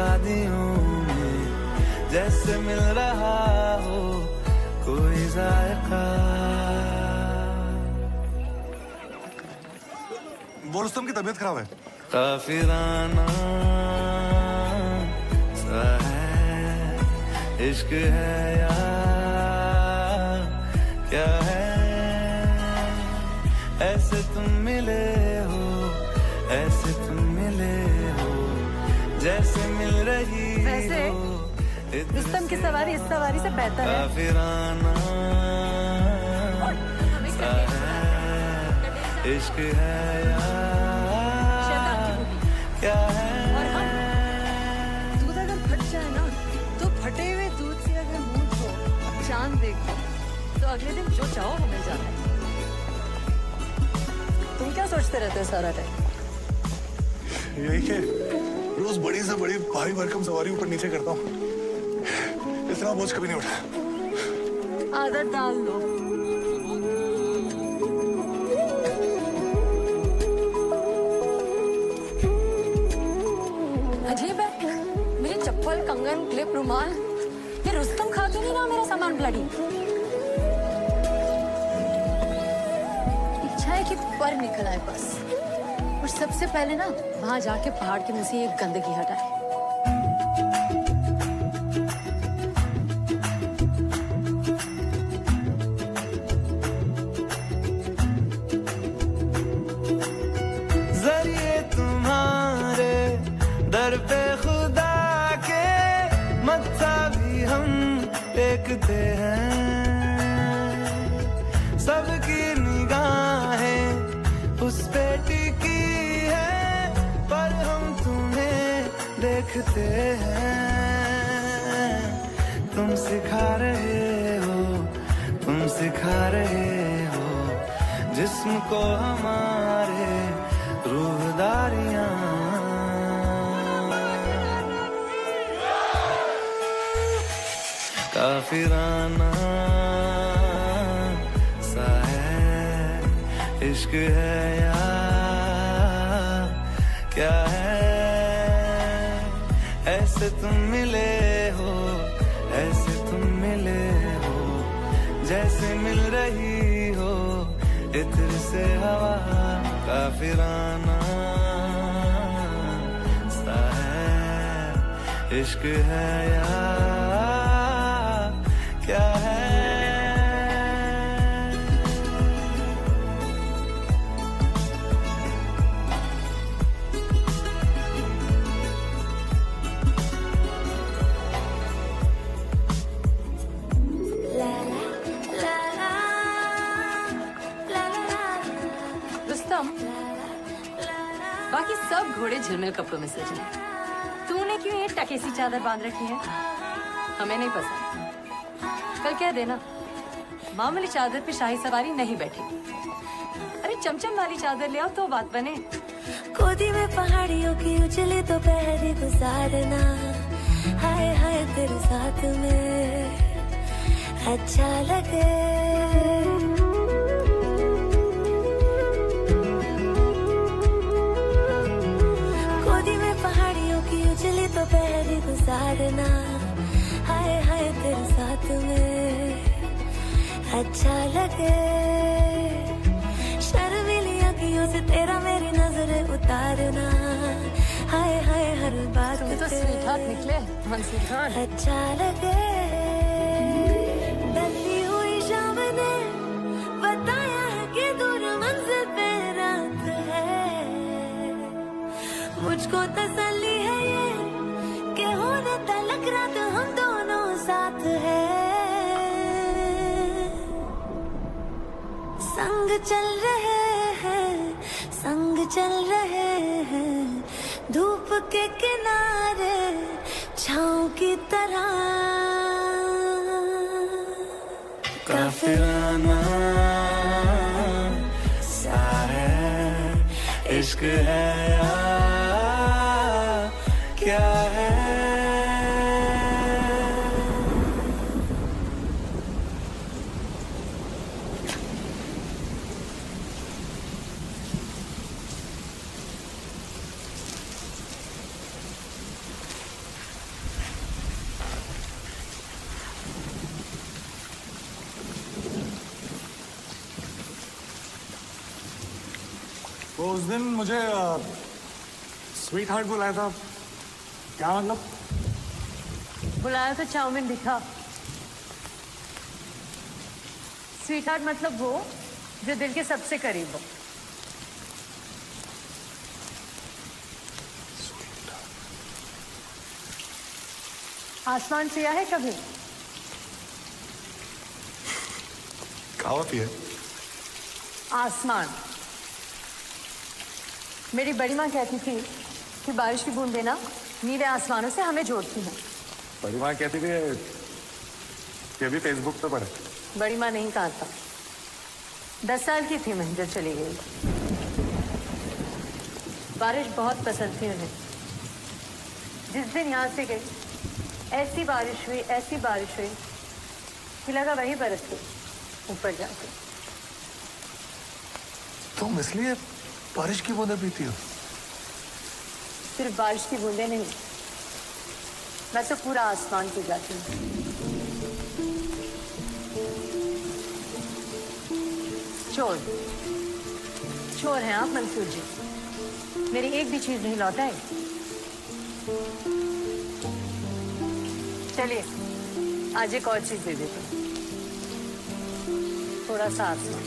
वादियों में जैसे मिल रहा हो कोई जायका। वो रुस्तम की तबीयत खराब है। काफिराना सा है इश्क है या क्या है, ऐसे तुम मिले हो, ऐसे तुम मिले हो जैसे मिल रही वैसे रुस्तम की सवारी इस सवारी से बेहतर है। काफिराना सा है इश्क है या क्या है। और हम दूध अगर फट जाए ना तो फटे हुए दूध से अगर मुंह धो चांद देखो तो अगले दिन जो चाहो वो मिल जाता है। तुम क्या सोचते रहते हो सारा टाइम? यही है, रोज बड़ी से बड़ी भारी भरकम सवारी ऊपर नीचे करता हूँ, इतना बोझ कभी नहीं उठा। आदत डाल लो। अजीब है, मेरी चप्पल, कंगन, क्लिप, रुमाल, ये रुस्तम खा क्यों नहीं रहा मेरा सामान ब्लडी? इच्छा है कि पर निकल आए बस, और सबसे पहले ना वहां जाके पहाड़ के नीचे ये गंदगी हटाए। जरिए तुम्हारे दर पे खुदा के मत्था भी हम टेकते हैं, सबकी निगाहें उस पे टिकी है पर हम तुम्हें देखते हैं। तुम सिखा रहे हो, तुम सिखा रहे हो जिस्म को हमारे रूहदारियां। काफिराना सा है इश्क है या क्या है, ऐसे तुम मिले हो, ऐसे तुम मिले हो जैसे मिल रही हो इत्र से हवा। काफिराना सा है इश्क है या क्या है। रुस्तम, बाकी सब घोड़े झिलमिल कपड़ों में सजे हैं, तूने क्यों ये टकेसी चादर बांध रखी है? हमें नहीं पसंद। कल कह देना मामूली चादर पे शाही सवारी नहीं बैठेगी। अरे चमचम वाली चादर ले आओ तो बात बने। गोदी में पहाड़ियों की उजली दोपहरी गुजारना, हाय हाय तेरे साथ में अच्छा लगे। गोदी में पहाड़ियों की उजली दोपहरी गुजारना, हाय हाय तेरे साथ में अच्छा लगे। शर्मीली अखियों से तेरा मेरी नजरें उतारना, हाय हाय हर बात तो स्वीटहार्ट निकले मनसीहार। अच्छा लगे। ढलती हुई शाम ने बताया है कि दूर मंजिल पे रात है, मुझको तसल्ली है ये कि होने तलक रात हम दोनों साथ है। संग चल रहे हैं, संग चल रहे हैं, धूप के किनारे छाँव की तरह। काफिराना सा है इश्क है या क्या है। तो उस दिन मुझे स्वीट हार्ट बुलाया था, क्या मतलब? बुलाया तो चाउमीन दिखा। स्वीट हार्ट मतलब वो जो दिल के सबसे करीब हो। आसमान पिया है कभी? कहावत ही है। आसमान। मेरी बड़ी माँ कहती थी कि बारिश की बूंदें ना नीले आसमानों से हमें जोड़ती हैं। बड़ी माँ कहती थी ये भी फेसबुक पे पढ़े। बड़ी माँ नहीं कहा था। 10 साल की थी मैं जब चली गई। बारिश बहुत पसंद थी उन्हें। जिस दिन यहाँ से गई ऐसी बारिश हुई कि लगा वही बरस गई ऊपर जाके। तुम इसलिए बारिश की बूंदें पीती हो? सिर्फ बारिश की बूंदें नहीं, मैं तो पूरा आसमान पी जाती हूँ। चोर हैं आप मंसूर जी। मेरी एक भी चीज नहीं लौटाई। चलिए आज एक और चीज दे देते हैं, थोड़ा सा आसमान।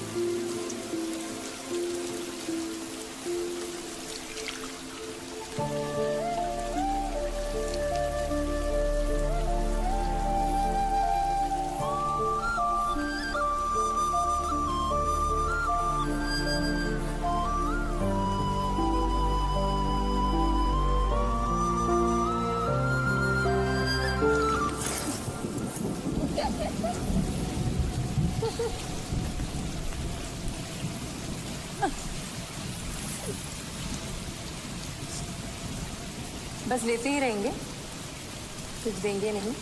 बस लेते ही रहेंगे, कुछ देंगे नहीं।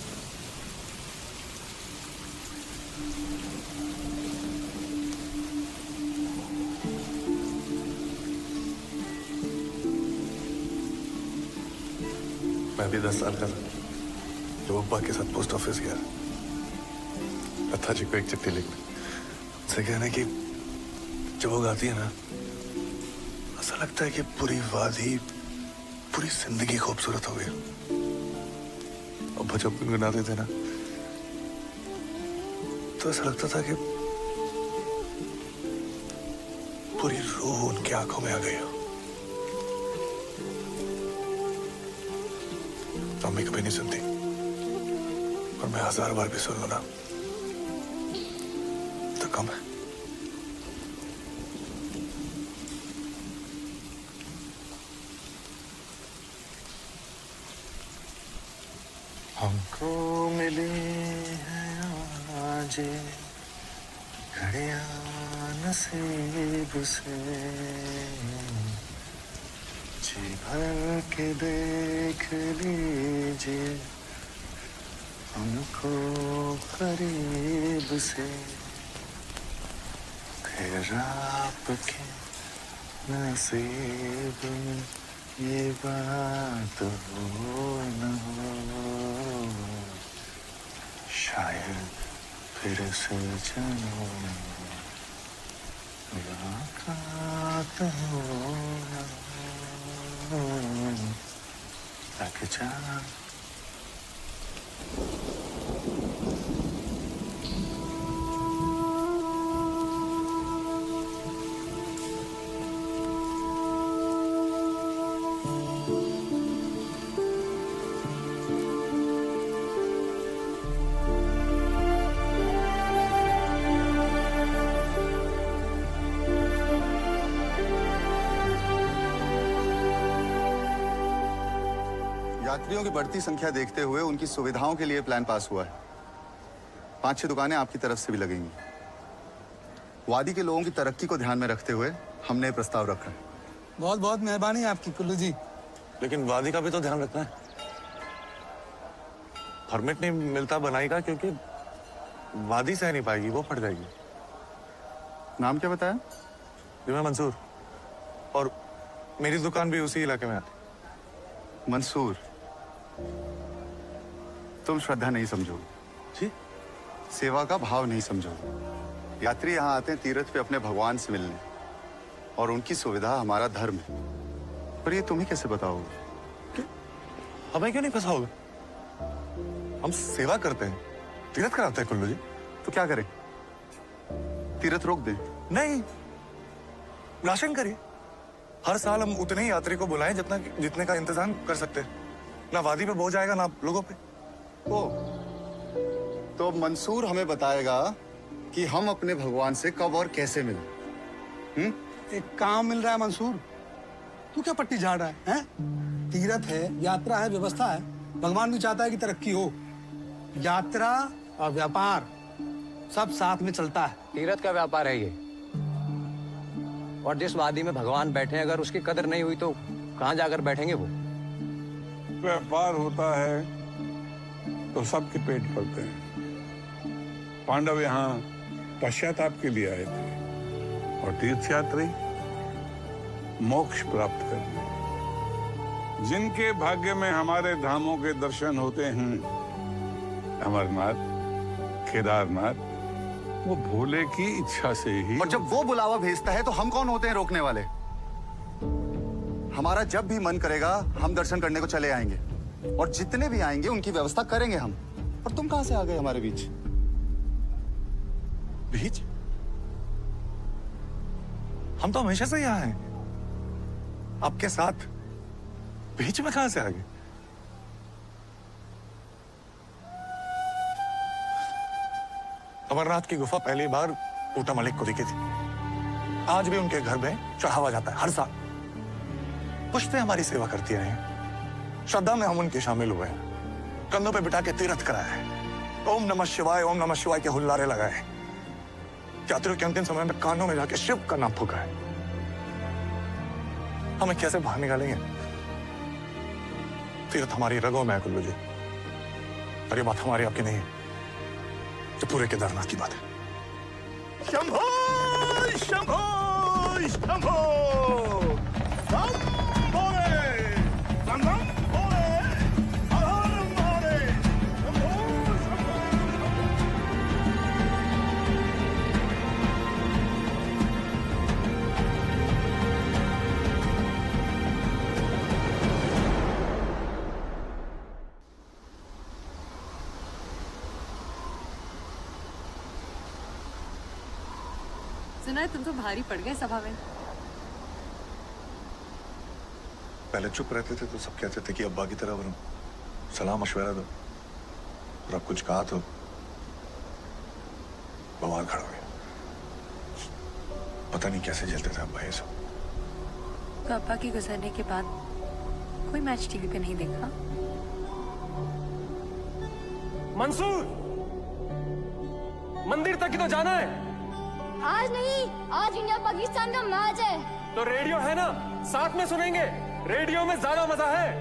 मैं भी 10 साल का था जब अब्बा के साथ पोस्ट ऑफिस गया। लता जी को एक चिट्ठी लिखने उनसे कहना कि जब वो गाती है ना ऐसा लगता है कि पूरी वादी, पूरी जिंदगी खूबसूरत हो गई। अब्बा जब गुनगुनाते थे ना तो ऐसा लगता था कि पूरी रूह उनकी आंखों में आ गई हो। मम्मी कभी नहीं सुनती और मैं 1000 बार भी सुन लूं ना तो कम है। हमको मिली है आज घड़ियां नसीब से, जी भर के देख लीजिए हमको करीब से, फिर आपके नसीब में ये बात हो न हो, शायद फिर से जन्म मुलाकात हो न हो, लग जा। यात्रियों की बढ़ती संख्या देखते हुए उनकी सुविधाओं के लिए प्लान पास हुआ है। 5-6 दुकानें आपकी तरफ से भी लगेंगी। वादी के लोगों की तरक्की को ध्यान में रखते हुए हमने प्रस्ताव रखा है। बहुत बहुत मेहरबानी आपकी कुल्लू जी। लेकिन वादी का भी तो ध्यान रखना है। परमिट नहीं मिलता बनाई का, क्योंकि वादी सह नहीं पाएगी, वो फट जाएगी। नाम क्या बताया? जी मैं मंसूर, और मेरी दुकान भी उसी इलाके में आती। मंसूर, तुम श्रद्धा नहीं समझो जी, सेवा का भाव नहीं समझो। यात्री यहाँ आते हैं तीर्थ पे अपने भगवान से मिलने, और उनकी सुविधा हमारा धर्म है। पर ये तुम ही कैसे बताओगे? हमें क्यों नहीं फंसाओगे? हम सेवा करते हैं, तीर्थ कराते हैं कुल्लू जी। तो क्या करें? तीर्थ रोक दें? नहीं, राशन करिए। हर साल हम उतने ही यात्री को बुलाएं जितने का इंतजाम कर सकते हैं। ना वादी पे बोझ आएगा ना लोगों पे। ओ, तो मंसूर हमें बताएगा कि हम अपने भगवान से कब और कैसे मिलें। एक काम मिल रहा है मंसूर, तू क्या पट्टी झाड़ रहा है? तीर्थ है, यात्रा है, व्यवस्था है। भगवान भी चाहता है कि तरक्की हो। यात्रा और व्यापार सब साथ में चलता है। तीर्थ का व्यापार है ये, और जिस वादी में भगवान बैठे अगर उसकी कदर नहीं हुई तो कहाँ जाकर बैठेंगे वो? व्यापार होता है तो सबके पेट भरते हैं। पांडव यहाँ पश्चाताप के लिए आए थे और तीर्थयात्री मोक्ष प्राप्त करने। जिनके भाग्य में हमारे धामों के दर्शन होते हैं, अमरनाथ, केदारनाथ, वो भोले की इच्छा से ही। और जब वो बुलावा भेजता है तो हम कौन होते हैं रोकने वाले? हमारा जब भी मन करेगा हम दर्शन करने को चले आएंगे, और जितने भी आएंगे उनकी व्यवस्था करेंगे हम। और तुम कहां से आ गए हमारे बीच? बीच? हम तो हमेशा से यहाँ हैं, आपके साथ। बीच में कहां से आ गए? अमरनाथ की गुफा पहली बार ऊटा मलिक को दिखी थी। आज भी उनके घर में चढ़ावा जाता है हर साल। पुश्तें हमारी सेवा करती रही हैं। श्रद्धा में हम उनके शामिल हुए हैं। कंधों पे बिठा के तीर्थ कराया है। ओम नमः शिवाय के हुल्लारे लगाए। यात्रियों के अंतिम समय में कानों में जाके शिव का नाम फूका है। हमें कैसे बाहर निकालेंगे? तीर्थ हमारी रगों में है कुल्लू जी, और ये बात हमारी आपकी नहीं है, तो पूरे केदारनाथ की बात है। शंभो शंभो शंभो सुना है तुम तो भारी पड़ गए सभा में। पहले चुप रहते थे तो सब कहते थे कि अब्बा की तरह बनो, सलाह मशवरा दो, और अब कुछ कहा तो बवाल खड़ा हो गया। पता नहीं कैसे झेलते थे अब्बा ये सब। तो अब्बा के गुजरने के बाद कोई मैच टीवी पे नहीं देखा? मंसूर, मंदिर तक ही तो जाना है। आज नहीं, आज इंडिया पाकिस्तान का मैच है। तो रेडियो है ना, साथ में सुनेंगे। रेडियो में ज्यादा मजा है।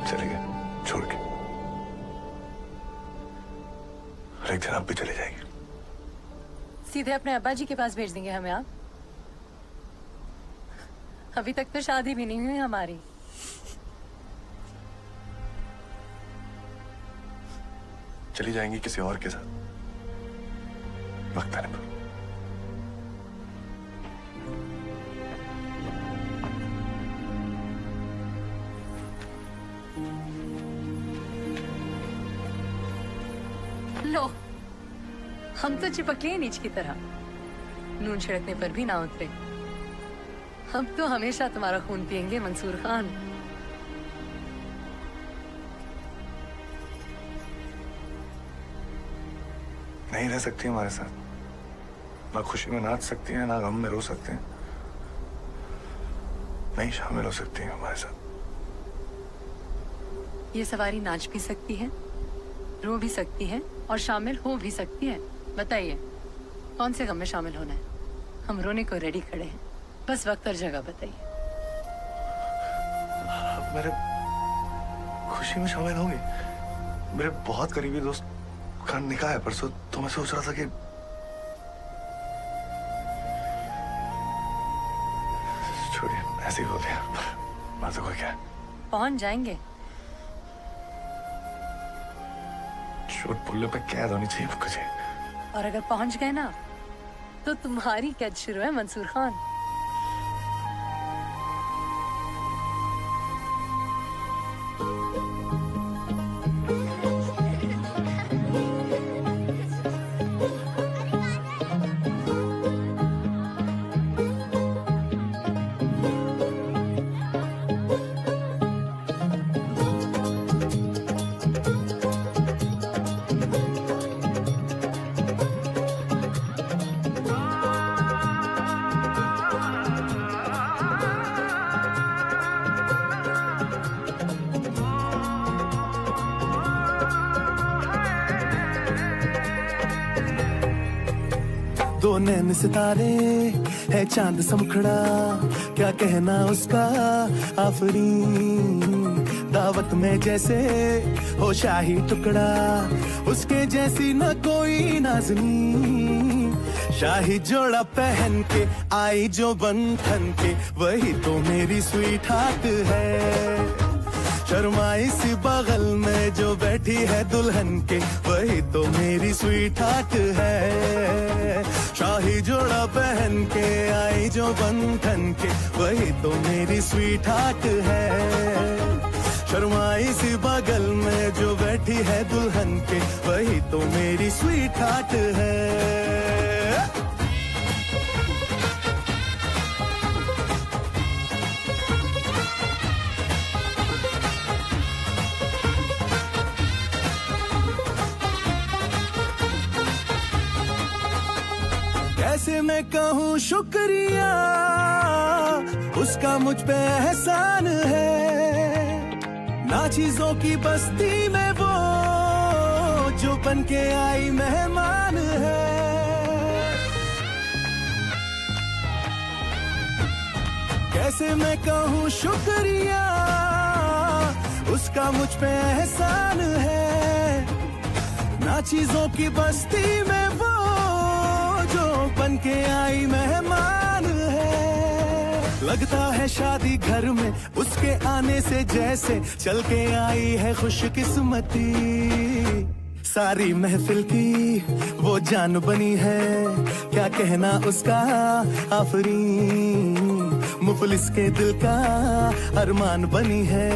चले गए छोड़ के, और एक दिन आप भी चले जाएंगे। सीधे अपने अब्बा जी के पास भेज देंगे हमें आप? अभी तक तो शादी भी नहीं हुई हमारी। चली जाएंगी किसी और के साथ, वक्त आने पर। लो, हम तो चिपक गए नीच की तरह, नून छिड़कने पर भी ना उतरे। हम तो हमेशा तुम्हारा खून पियेंगे मंसूर खान। नहीं रह सकती हमारे साथ, ना खुशी में नाच सकती हैं, ना गम में रो सकते हैं, नहीं शामिल हो सकती हैं हमारे साथ। ये सवारी नाच भी सकती है, रो भी सकती है और शामिल हो भी सकती है। बताइए कौन से गम में शामिल होना है? हम रोने को रेडी खड़े हैं, बस वक्त और जगह बताइए। मेरे खुशी में शामिल होंगे? मेरे बहुत करीबी दोस्त का निकाह है परसों, तो मैं सोच रहा था कि छोड़िए, ऐसे ही बोल दिया। बात तो कोई क्या है? पहुंच जाएंगे। शोर पुल्ले पे कैद होनी चाहिए मुझे। और अगर पहुंच गए ना तो तुम्हारी कैद शुरू है मंसूर खान। दो नैन सितारे है चांद समखड़ा, क्या कहना उसका आफरीन। दावत में जैसे हो शाही टुकड़ा, उसके जैसी न कोई नाज़नीन। शाही जोड़ा पहन के आई जो बंधन के, वही तो मेरी स्वीट हार्ट है। शर्माई सी बगल में जो बैठी है दुल्हन के, वही तो मेरी स्वीट हार्ट है। शाही जोड़ा पहन के आई जो बंधन के, वही तो मेरी स्वीट हार्ट है। शर्माई सी बगल में जो बैठी है दुल्हन के, वही तो मेरी स्वीट हार्ट है। कैसे मैं कहूँ शुक्रिया, उसका मुझ पे एहसान है। ना चीजों की बस्ती में वो जो बन के आई मेहमान है। कैसे मैं कहूँ शुक्रिया, उसका मुझ पे एहसान है। ना चीजों की बस्ती में वो जो बन के आई मेहमान है। लगता है शादी घर में उसके आने से जैसे चल के आई है खुशकिस्मती। सारी महफिल की वो जान बनी है, क्या कहना उसका आफरीन। मुफलिस के दिल का अरमान बनी है,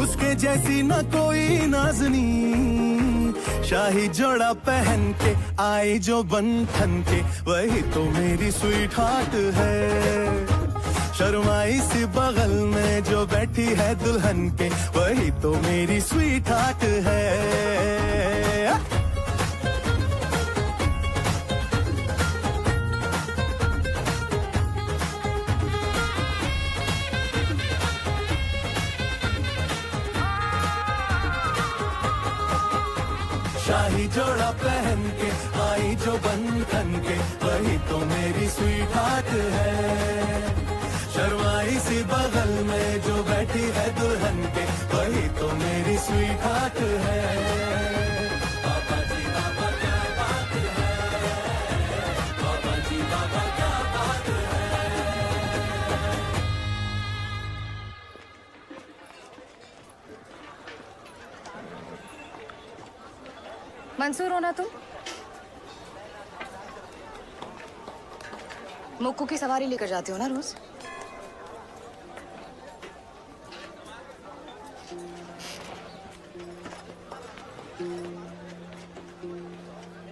उसके जैसी न कोई नाज़नीन। शाही जोड़ा पहन के आई जो बंधन के, वही तो मेरी स्वीट हार्ट है। शर्माई सी बगल में जो बैठी है दुल्हन के, वही तो मेरी स्वीट हार्ट है। शाही जोड़ा पहन के आई जो बंधन के, वही तो मेरी स्वीट हार्ट है। शर्माई सी बगल में जो बैठी है दुल्हन के, वही तो मेरी स्वीट हार्ट है। बाबा जी बाबा क्या बात है, बाबा जी बाबा क्या बात है। मंसूर हो ना तुम? मुक्कू की सवारी लेकर जाते हो ना रोज?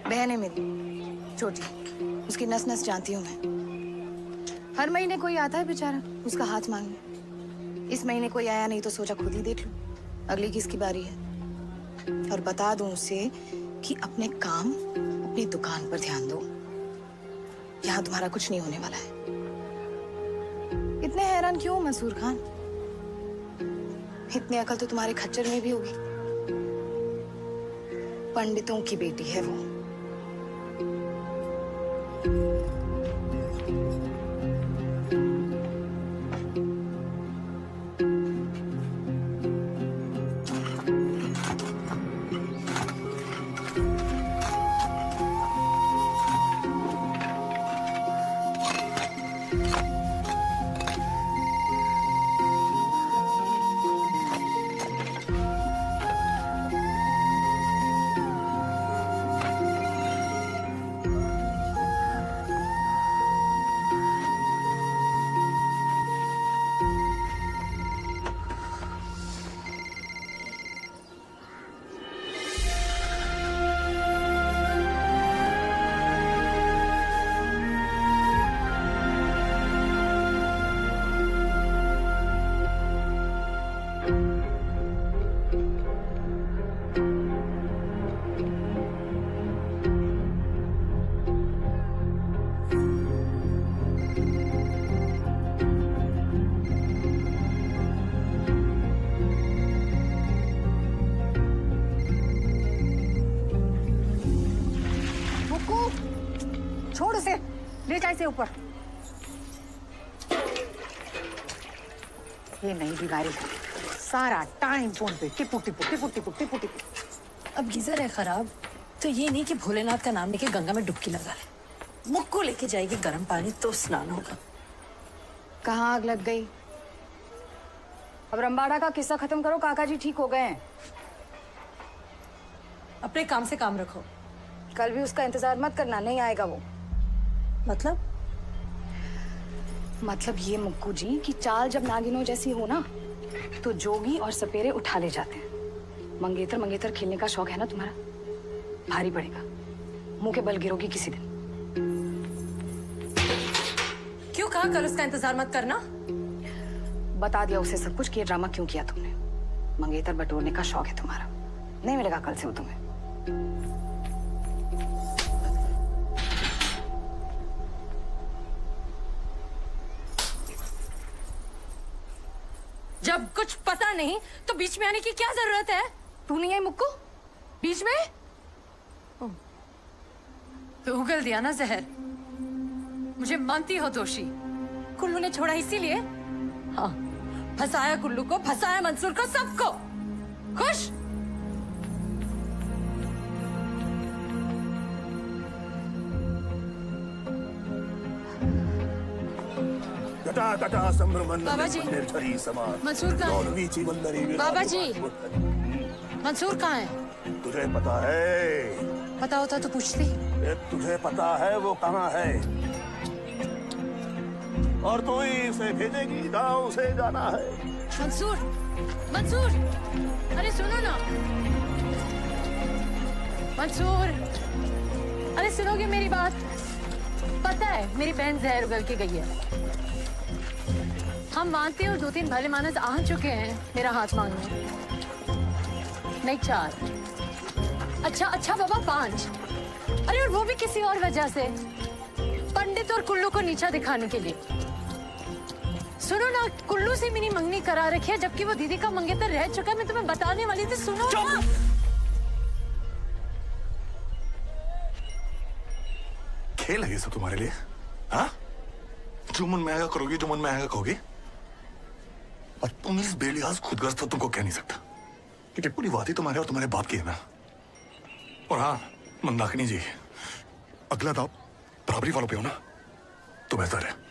बहन है मेरी छोटी, उसकी नस नस जानती हूँ मैं। हर महीने कोई आता है बेचारा उसका हाथ मांगने। इस महीने कोई आया नहीं तो सोचा खुद ही देख लूं अगली किसकी बारी है। और बता दूं उसे कि अपने काम अपनी दुकान पर ध्यान दो, यहाँ तुम्हारा कुछ नहीं होने वाला है। इतने हैरान क्यों मंसूर खान? इतनी अकल तो तुम्हारे खच्चर में भी होगी। पंडितों की बेटी है वो। से ऊपर। ये नई बीमारी है, सारा टाइम फोन पे टिपू टिपू टिपू टिपू टिपू टिपू। अब गीजर है खराब तो ये नहीं कि भोलेनाथ का नाम लेके गंगा में डुबकी लगा ले। मुक्को लेके जाएगी गर्म पानी तो स्नान होगा। कहाँ आग लग गई? अब रंबाड़ा का किस्सा खत्म करो, काका जी ठीक हो गए हैं। अपने काम से काम रखो। कल भी उसका इंतजार मत करना, नहीं आएगा वो। मतलब ये मुक्कू जी की चाल जब नागिनों जैसी हो ना तो जोगी और सपेरे उठा ले जाते हैं। मंगेतर मंगेतर खेलने का शौक है ना तुम्हारा, भारी पड़ेगा, मुंह के बल गिरोगी किसी दिन। क्यों कहा कल उसका इंतजार मत करना? बता दिया उसे सब कुछ कि ये ड्रामा क्यों किया तुमने। मंगेतर बटोरने का शौक है तुम्हारा, नहीं मिलेगा कल से वो तुम्हें। जब कुछ पता नहीं तो बीच में आने की क्या जरूरत है? तू नहीं आई मुक्कू बीच में? तो उगल दिया ना जहर। मुझे मानती हो दोषी, कुल्लू ने छोड़ा इसीलिए? हाँ, फंसाया कुल्लू को, फंसाया मंसूर को, सबको। खुश? बाबा जी, मंसूर कहाँ है? बाबा जी, मंसूर कहाँ है? तुझे पता है? पता होता तो पूछती। तुझे पता है वो कहाँ है? और तू ही इसे भेजेगी, गांव से जाना है। मंसूर, मंसूर, अरे सुनो ना। मंसूर, अरे सुनोगे मेरी बात? पता है मेरी बहन जहर उगल के गई है। हम मानते हो 2-3 भले मानस आ चुके हैं मेरा हाथ मांगने, नहीं 4। अच्छा बाबा 5। अरे और वो भी किसी और वजह से, पंडित और कुल्लू को नीचा दिखाने के लिए। सुनो ना, कुल्लू से मेरी मंगनी करा रखी है जबकि वो दीदी का मंगेतर रह चुका है। मैं तुम्हें बताने वाली थी, सुनो ना। खेल है ये सब तुम्हारे लिए? हाँ, जो मन में आएगा करोगी, जो मन में आएगा कहोगी। और तुम इस बेलिहाज खुदगर्ज तो तुमको कह नहीं सकता, क्योंकि पूरी वादी तुम्हारे और तुम्हारे बाप की है ना। और हाँ मंदाकिनी जी, अगला दाव बराबरी वालों पे हो ना तो बेहतर है।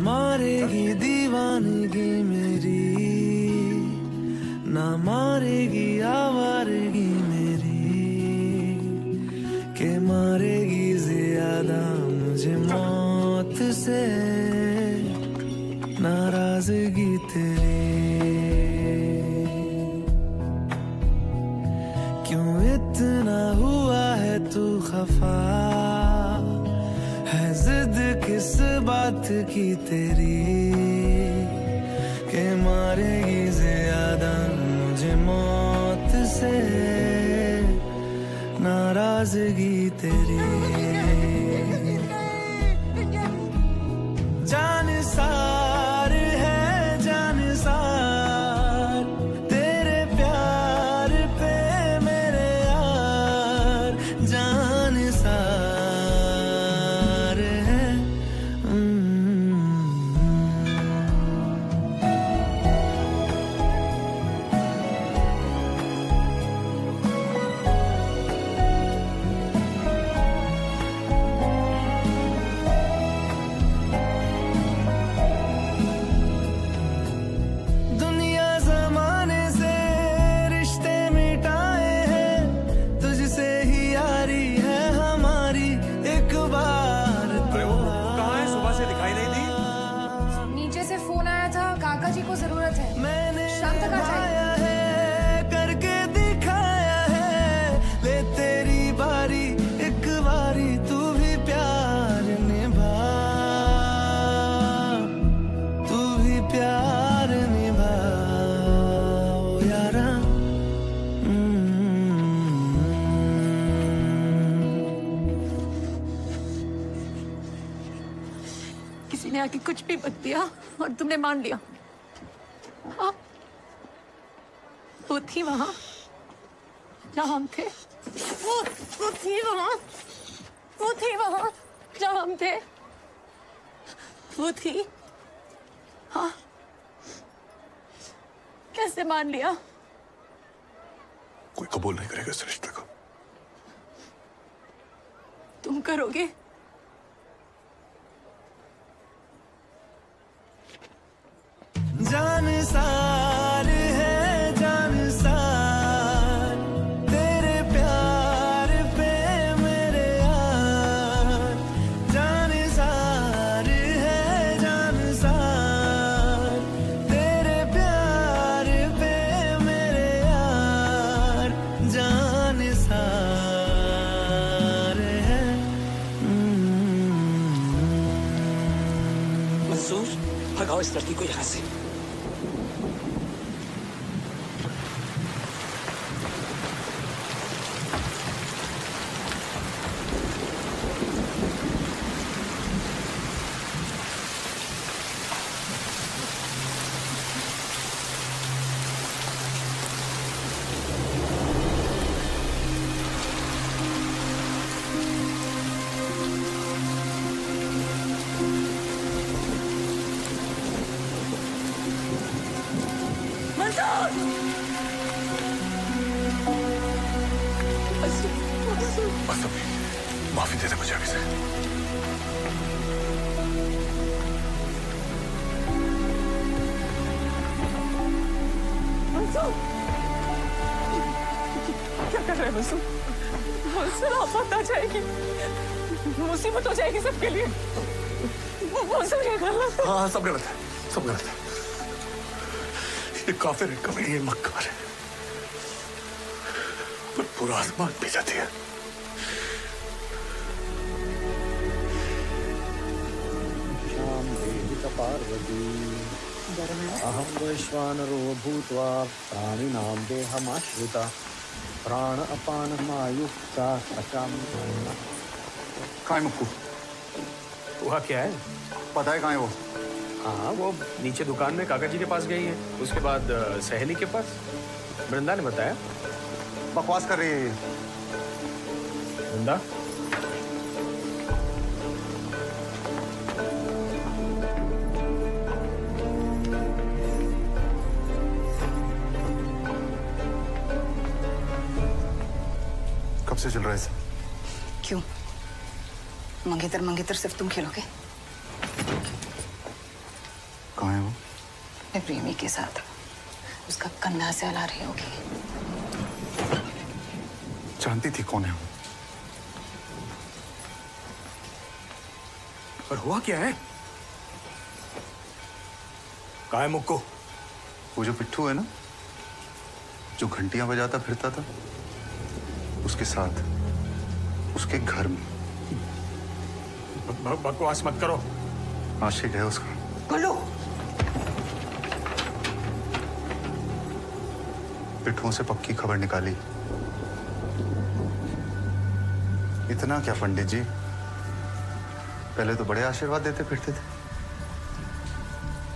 मारेगी दीवानगी मेरी, ना मारेगी आवारगी मेरी, के मारेगी ज्यादा मुझे मौत से नाराजगी तेरी। क्यों इतना हुआ है तू खफा, है जिद किस बात की तेरी, के मारेगी ज्यादा मुझे मौत से नाराजगी तेरी। जान सार है जान सार, तेरे प्यार पे मेरे यार जान सार। तेरी बारी एक बारी तू भी प्यार निभा। आके कुछ भी बक दिया और तुमने मान लिया। वो थी वहां जहां हम थे। वो थी वहां जहां हम थे। वो थी। हाँ, कैसे मान लिया? कोई कबूल नहीं करेगा इस रिश्ते को। तुम करोगे? जान सार है जान सार तेरे प्यार पे मेरे यार। जान सार है जान सार तेरे प्यार पे मेरे यार। जान सार है। मंसूर, भगाओ इस लड़की को यहाँ से। माफी दे दे मुझे अभी से। क्या कर रहे हैं मंसूर? मंसूर, आफत आ जाएगी, मुसीबत हो जाएगी सबके लिए। मंसूर, ये गलत है। हाँ, सब गलत है, सब गलत है। ये काफिर है, कभी ये मक्कार है, पर पूरा आसमान पी जाती है। पार्वती अहम वैश्वानरो भूत्वा प्राणिनां देहमाश्रिता प्राण अपान मायुक्ता अचाम। कहाँ है मुक्कू? हुआ क्या है? पता है कहाँ है वो? हाँ, वो नीचे दुकान में काका जी के पास गई है, उसके बाद सहेली के पास। वृंदा ने बताया। बकवास कर रही है ये। वृंदा, कब से चल रहा है इसे? क्यों? मंगेतर मंगेतर सिर्फ तुम खेलोगे? कहाँ है वो? अपने प्रेमी के साथ। उसका कंधा से हला रही होगी। जानती थी कौन है वो? पर हुआ क्या है? कहाँ है मुक्को? वो जो पिट्ठू है ना, जो घंटियां बजाता फिरता था, उसके साथ, उसके घर में। बकवास मत करो। आशिक है उसका। बोलो। पिट्ठुओं से पक्की खबर निकाली। इतना क्या पंडित जी, पहले तो बड़े आशीर्वाद देते फिरते थे।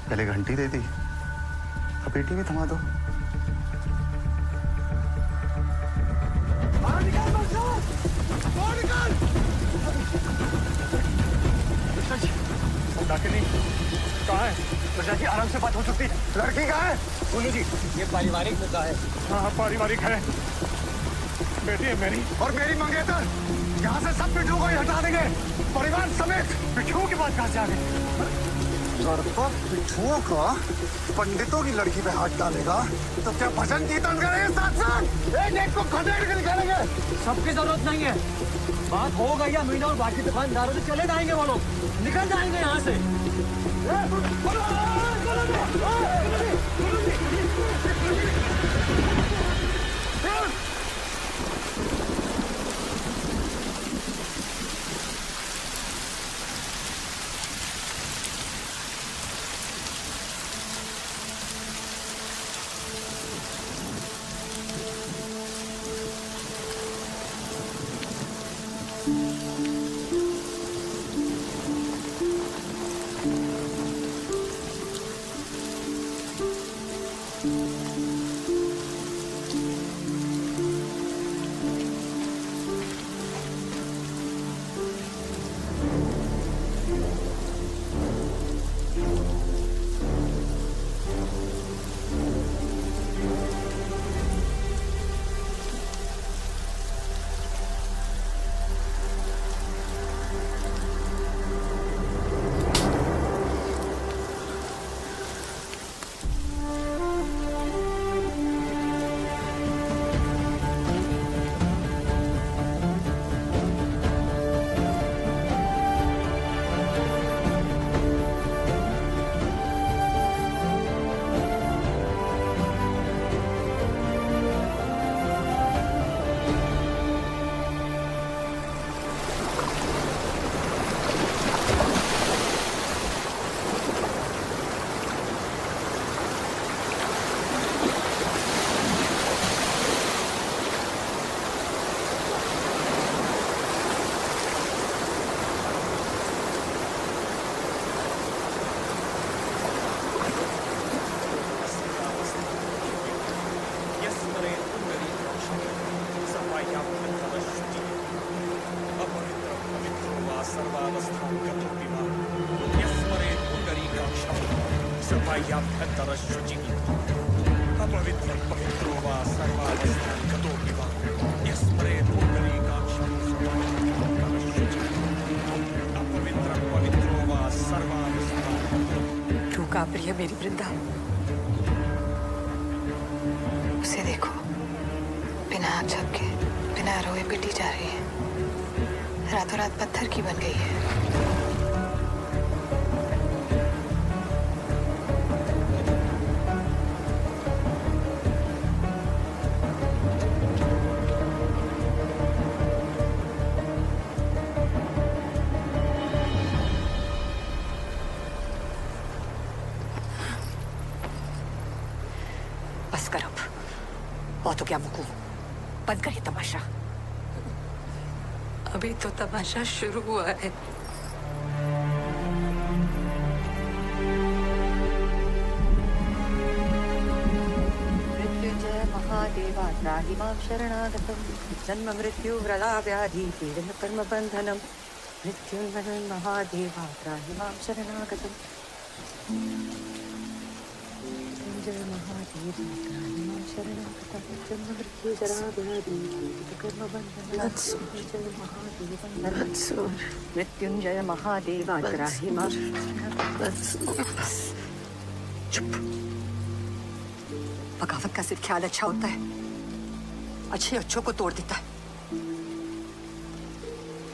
पहले घंटी दे दी, अब पेटी भी थमा दो। कहाँ है? प्रजा की आराम से बात हो सकती है। लड़की कहाँ है? बोलो जी, ये पारिवारिक मुद्दा है। हाँ, पारिवारिक है। बेटी है मेरी और मेरी मंगेतर। यहाँ से सब पिट्ठू को ही हटा देंगे, परिवार समेत। पिट्ठुओं की बात कहाँ से आ गई? लड़का पिट्ठुओं का पंडितों की लड़की पे हाथ डालेगा तो क्या भजन कीर्तन करेंगे साथ साथ? एक को खदेड़ के निकालेंगे। सबकी जरूरत नहीं है। बात हो गई है, मीना और बाकी दुकानदारों से चले जाएंगे वो लोग, निकल जाएंगे यहाँ से। सफायाभ्यन्तरशुचिः अपवित्रं पवित्रो वा सर्वावस्थान् गतोऽपि वा यस्मरेत् पुण्डरीकाक्षं अपवित्रं पवित्रो वा सर्वावस्थान्। तू काँप रही है मेरी वृंदा, उसे देखो, बिना आग झपके बिना रोए पिटी जा रही है, रातों रात पत्थर की बन गई है। बस करो, बहुत हो गया मुकू, बंद करिए तमाशा। अभी तो तमाशा शुरू हुआ है। मृत्युंजय महादेवा त्राहि मां शरणागतं, जन्म मृत्यु व्रला व्याधि पीडन कर्म बंधनम। मृत्युंजय महादेवा त्राहि मां शरणागतं, मृत्युंजय महादेवा त्राहि मां शरणागतं, जन्म मृत्यु जरा व्याधि पीडन कर्म बंधनम। मृत्युंजय महादेवा त्राहि मां। चुप। बगावत का सिर्फ ख्याल अच्छा होता है, अच्छे अच्छों को तोड़ देता है।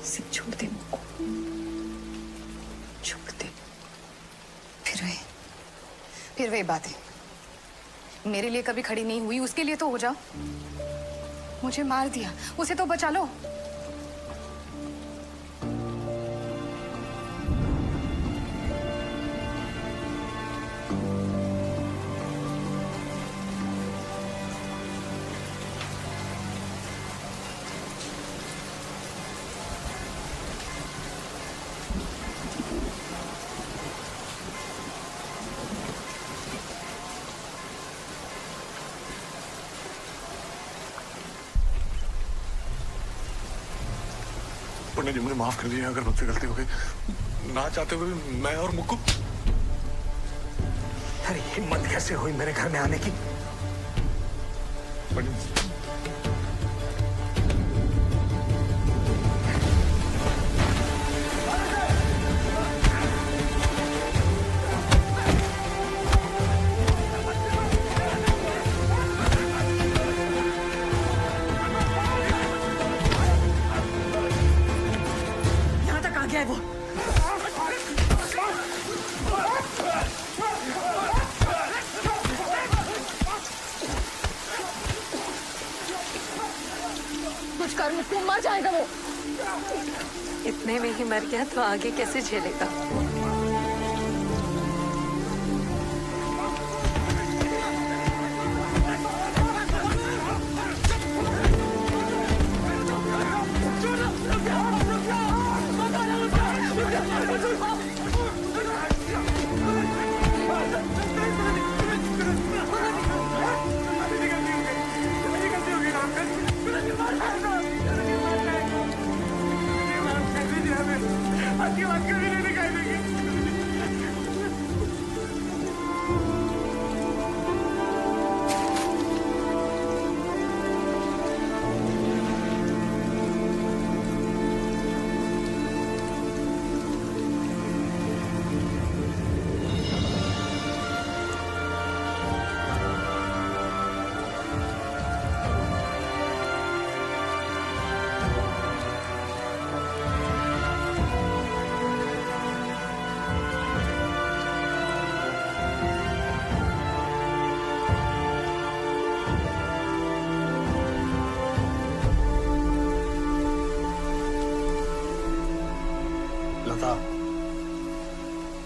सिर्फ छोड़ दे मुझको, छोड़ दे। फिर वही बातें मेरे लिए कभी खड़ी नहीं हुई, उसके लिए तो हो जाओ। मुझे मार दिया, उसे तो बचा लो। पंडित जी मुझे माफ कर दीजिए अगर मुझसे गलती हो गई, ना चाहते हुए भी मैं और मुक्कू। अरे हिम्मत कैसे हुई मेरे घर में आने की? पंडित है वो। कुछ कर, मुझको मर जाएगा वो। इतने में ही मर गया तो आगे कैसे झेलेगा?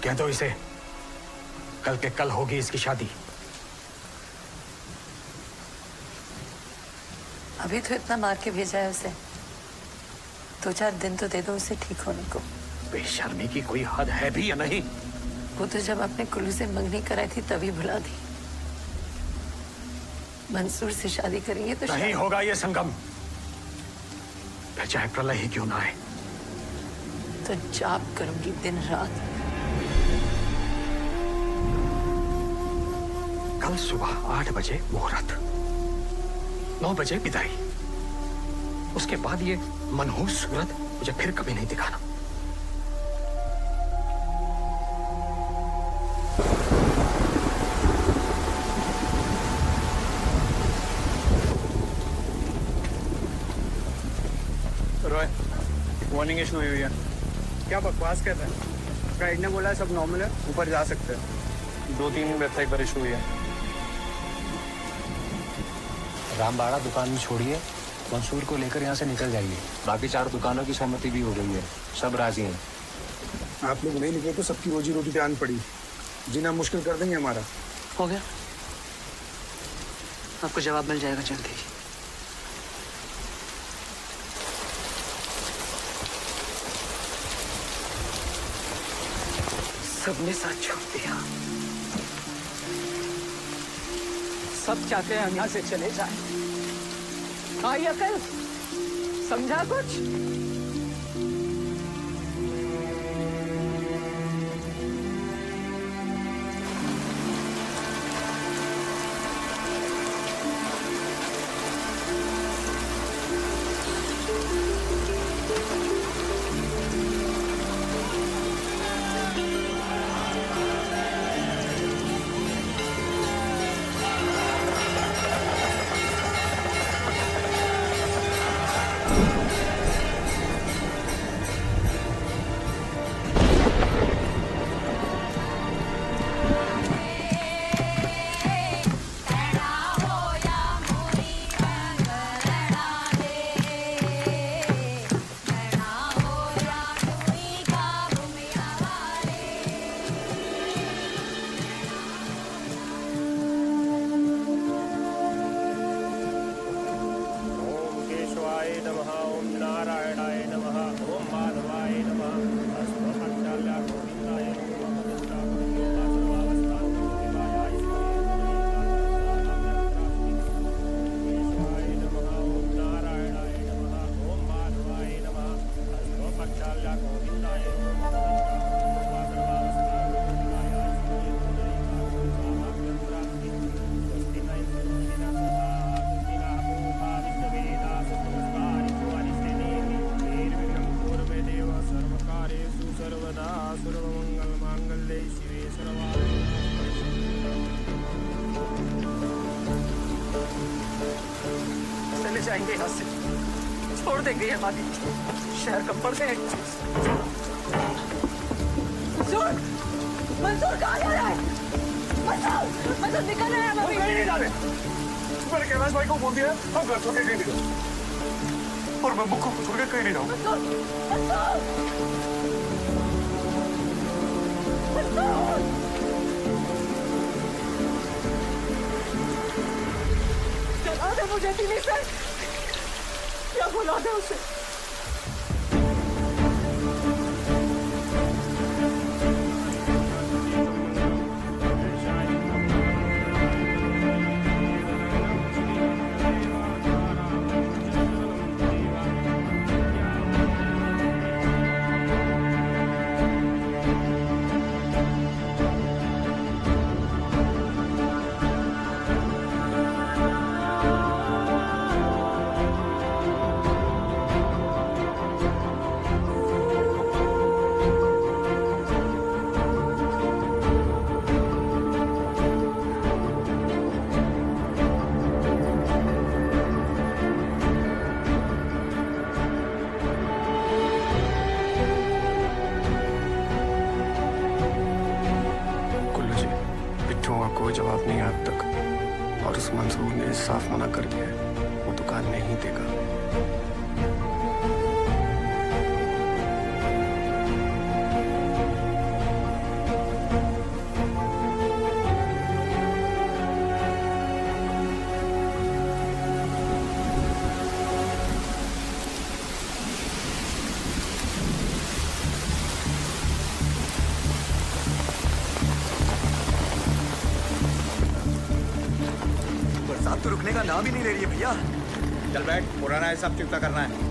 कह दो इसे, कल के कल होगी इसकी शादी। अभी तो इतना मार के भेजा है उसे, 2-4 दिन तो दे दो उसे ठीक होने को। बेशर्मी की कोई हद है भी या नहीं? वो तो जब अपने कुल्लू से मंगनी कराई थी तभी भुला दी। मंसूर से शादी करेंगे तो नहीं होगा ये संगम, फिर चाहे प्रलय ही क्यों ना आए। तो जाप करूंगी दिन रात, कल सुबह 8 बजे मुहूर्त, 9 बजे विदाई। उसके बाद ये मनहूस सूरत मुझे फिर कभी नहीं दिखाना। रॉय, वार्निंग इशू हुई है। क्या बकवास कर रहे हैं? गाइड ने बोला है सब नॉर्मल है, ऊपर जा सकते हैं। 2-3 वेबसाइट पर इशू हुई है। रामबाड़ा दुकान में छोड़िए, मंसूर को लेकर यहाँ से निकल जाइए। बाकी 4 दुकानों की सहमति भी हो गई है, सब राजी हैं। आप लोग नहीं निकले तो सबकी रोजी रोटी पे आन पड़ी, जीना मुश्किल कर देंगे हमारा। हो गया, आपको जवाब मिल जाएगा जल्दी। सबने साथ छोड़ दिया, सब चाहते हैं हम यहाँ से चले जाएं। आई अकल, समझा कुछ? जाएंगे यहाँ से, छोड़ देंगे ये वादी, शहर कम पड़ते हैं। मंसूर, मंसूर कहाँ जा रहा है? मंसूर, मंसूर निकल रहा है हम अभी। कहीं नहीं जा रहे। मैंने कैलाश भाई को बोल दिया हम घर छोड़ के कहीं नहीं जाओ, और मैं मुक्को को छोड़ के कहीं नहीं जाऊँ। मंसूर, मंसूर, मंसूर। चला दे मुझे दिल्ली से, क्या बुला दे उसे? कोई जवाब नहीं है अब तक, और उस मंसूर ने साफ मना कर दिया है वो दुकान नहीं देगा। तो रुकने का नाम ही नहीं ले रही है भैया। चल बैठ, पुराना हिसाब चुकता करना है।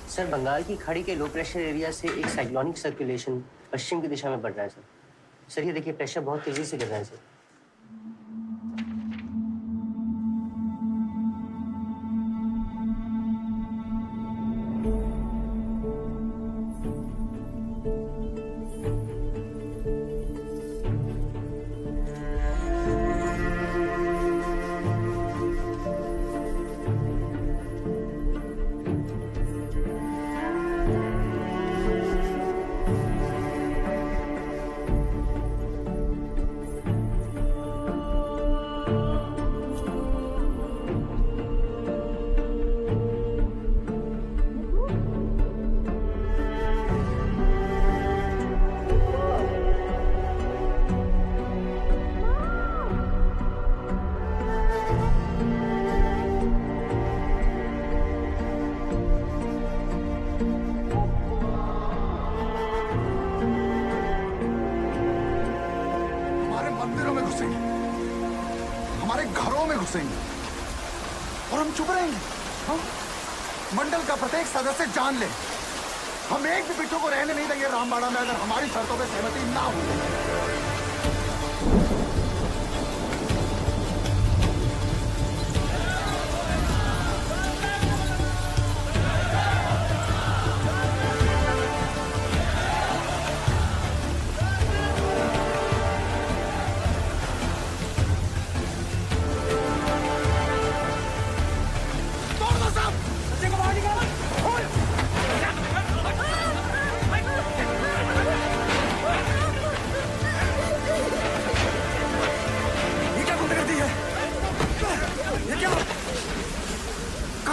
सर, बंगाल की खाड़ी के लो प्रेशर एरिया से एक साइक्लोनिक सर्कुलेशन पश्चिम की दिशा में बढ़ रहा है सर। सर, ये देखिए प्रेशर बहुत तेजी से गिर रहा है सर। हमारे घरों में घुसेंगे और हम चुप रहेंगे। हाँ? मंडल का प्रत्येक सदस्य जान ले, हम एक भी बिट्टू को रहने नहीं देंगे रामबाड़ा में अगर हमारी शर्तों पर सहमति ना हो।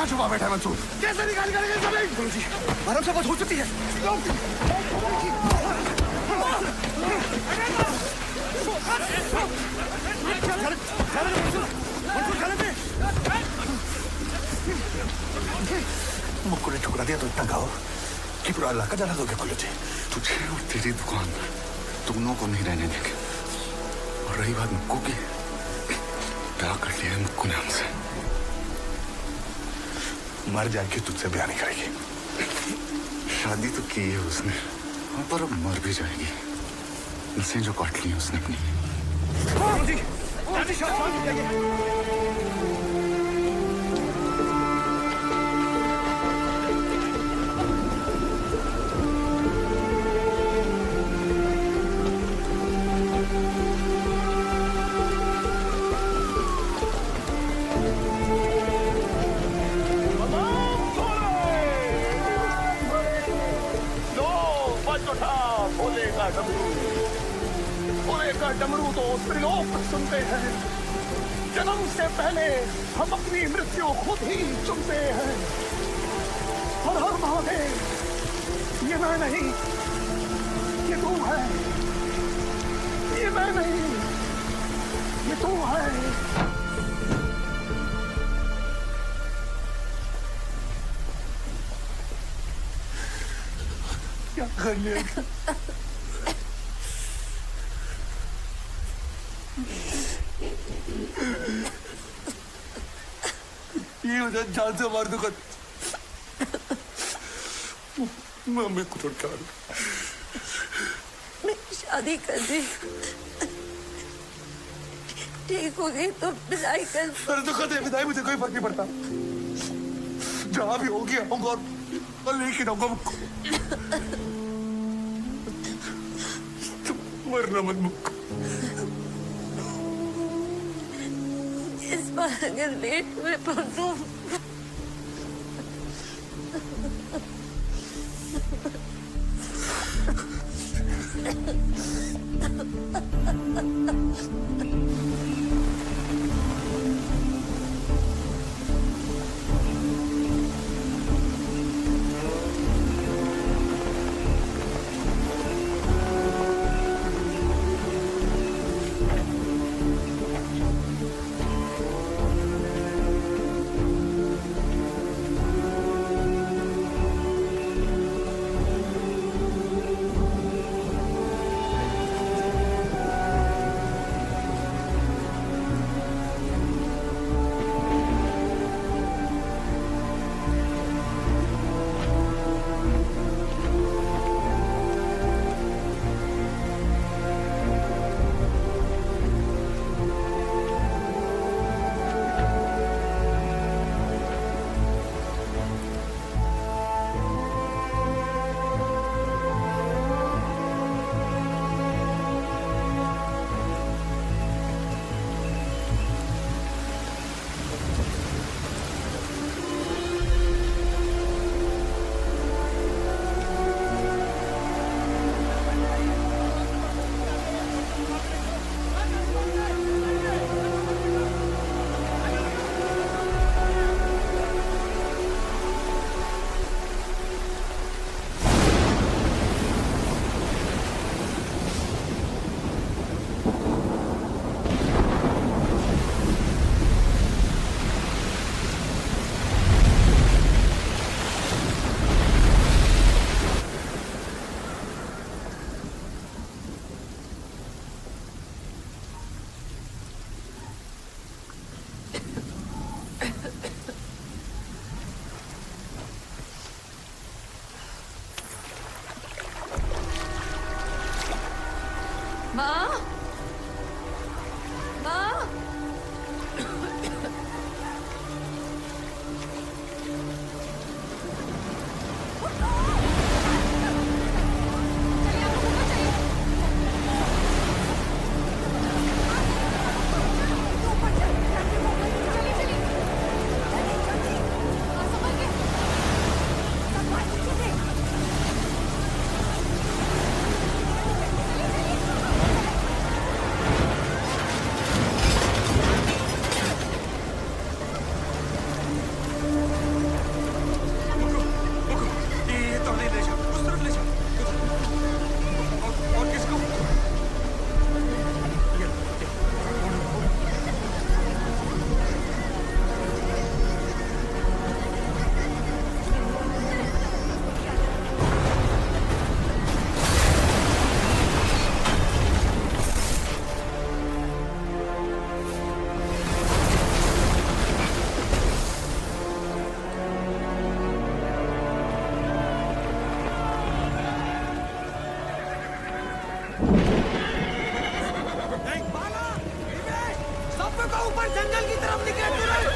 छुपा बैठा है मंसूर, कैसे निकाल करेंगे जमीन? गुरुजी, आराम से बात हो चुकी है। मुक्कू ने ठुकरा दिया तो इतना गाओ कि पूरा इलाका जला दोगे बोलो जी। तुझे और तेरी दुकान दोनों को नहीं रहने देंगे। और रही बात मुक्कू की, क्या कर लिया मुक्कू ने हमसे। मर जाएगी तुझसे ब्याह नहीं करेगी। शादी तो की है उसने, पर अब मर भी जाएगी। इसे जो काट ली है उसने अपनी। डमरू तो त्रिलोक सुनते हैं। जन्म से पहले हम अपनी मृत्यु खुद ही चुनते हैं। हर हर महादेव, ये मैं नहीं, ये तू है। ये मैं नहीं, ये तू है। क्या कर लिया? ये मुझे जान से मार दूंगा। मम्मी को छोड़ कर मैं शादी कर दी, ठीक हो गई तो विदाई कर। अरे तो कर दे विदाई, मुझे कोई फर्क नहीं पड़ता। जहाँ भी होगी आऊंगा और लेके आऊंगा मुक्को। तुम मरना मत मुक्को। इस बार अगर लेट में पहुंचूं माँ, माँ, ऊपर जंगल की तरफ निकलते रहे।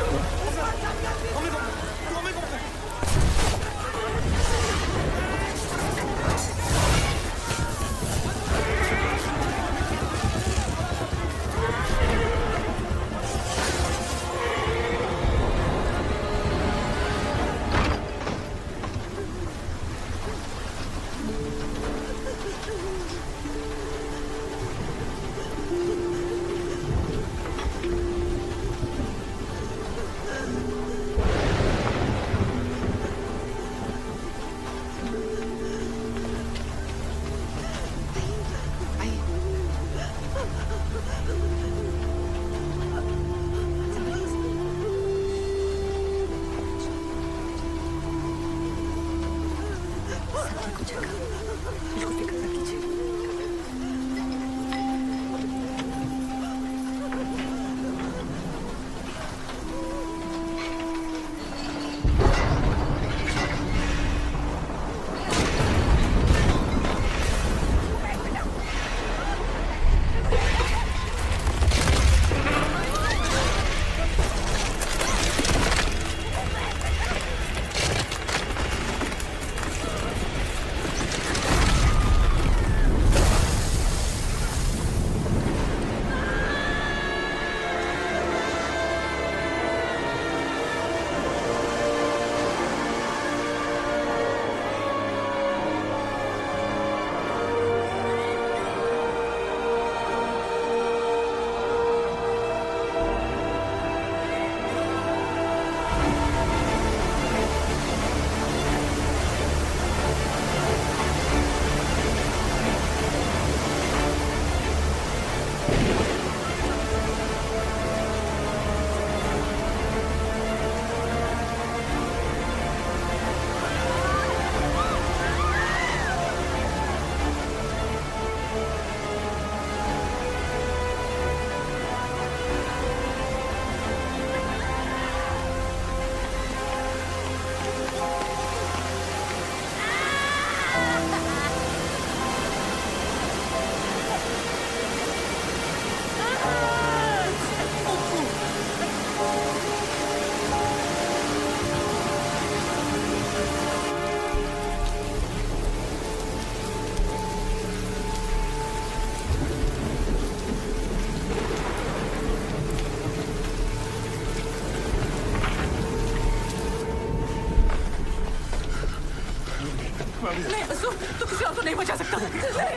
नहीं असू, तू किसी और को नहीं बचा सकता।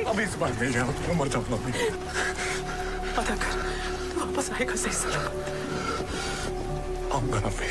अभी इस बार मिल जाओ तो मर जाऊंगा अभी। पता कर, तू वापस आएगा सही सलामत। आऊंगा अभी।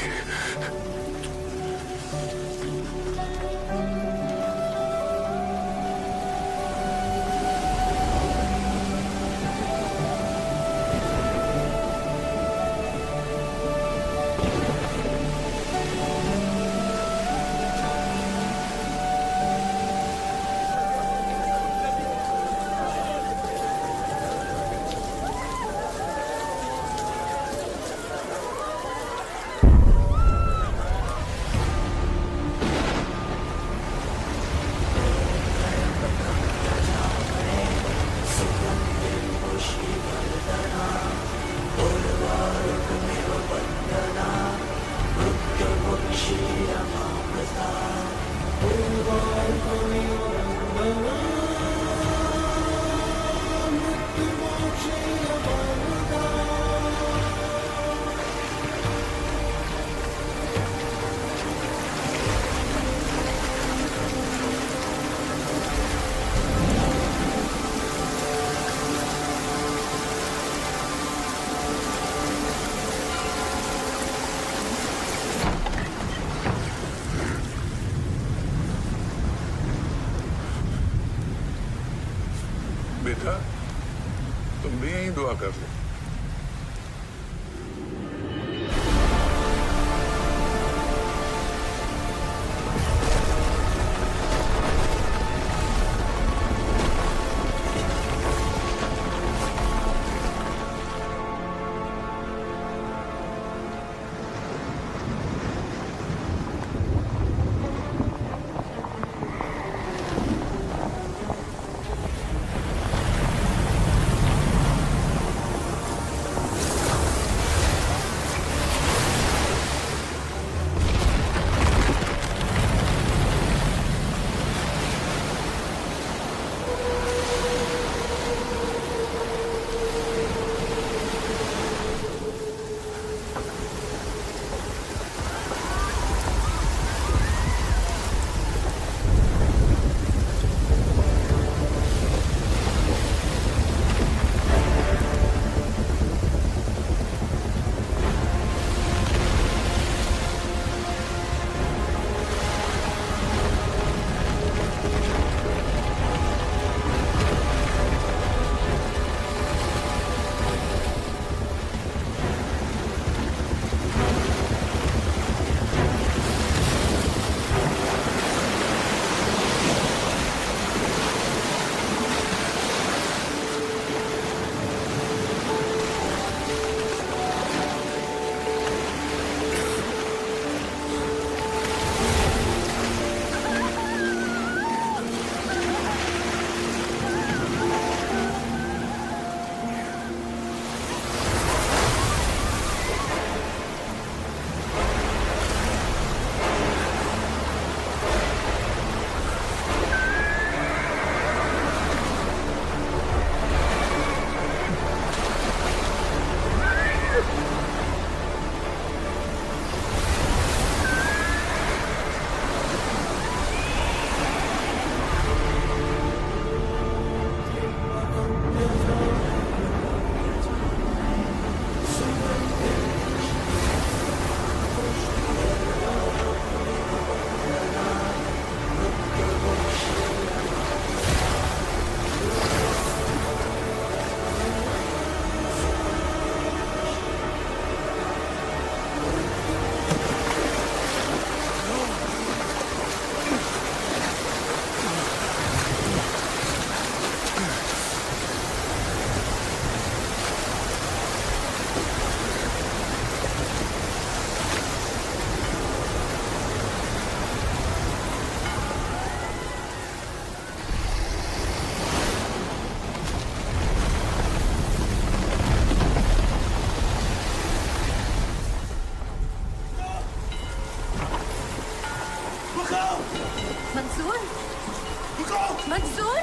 बेटा, तुम भी यहीं दुआ कर लो। मंसूर, मंसूर,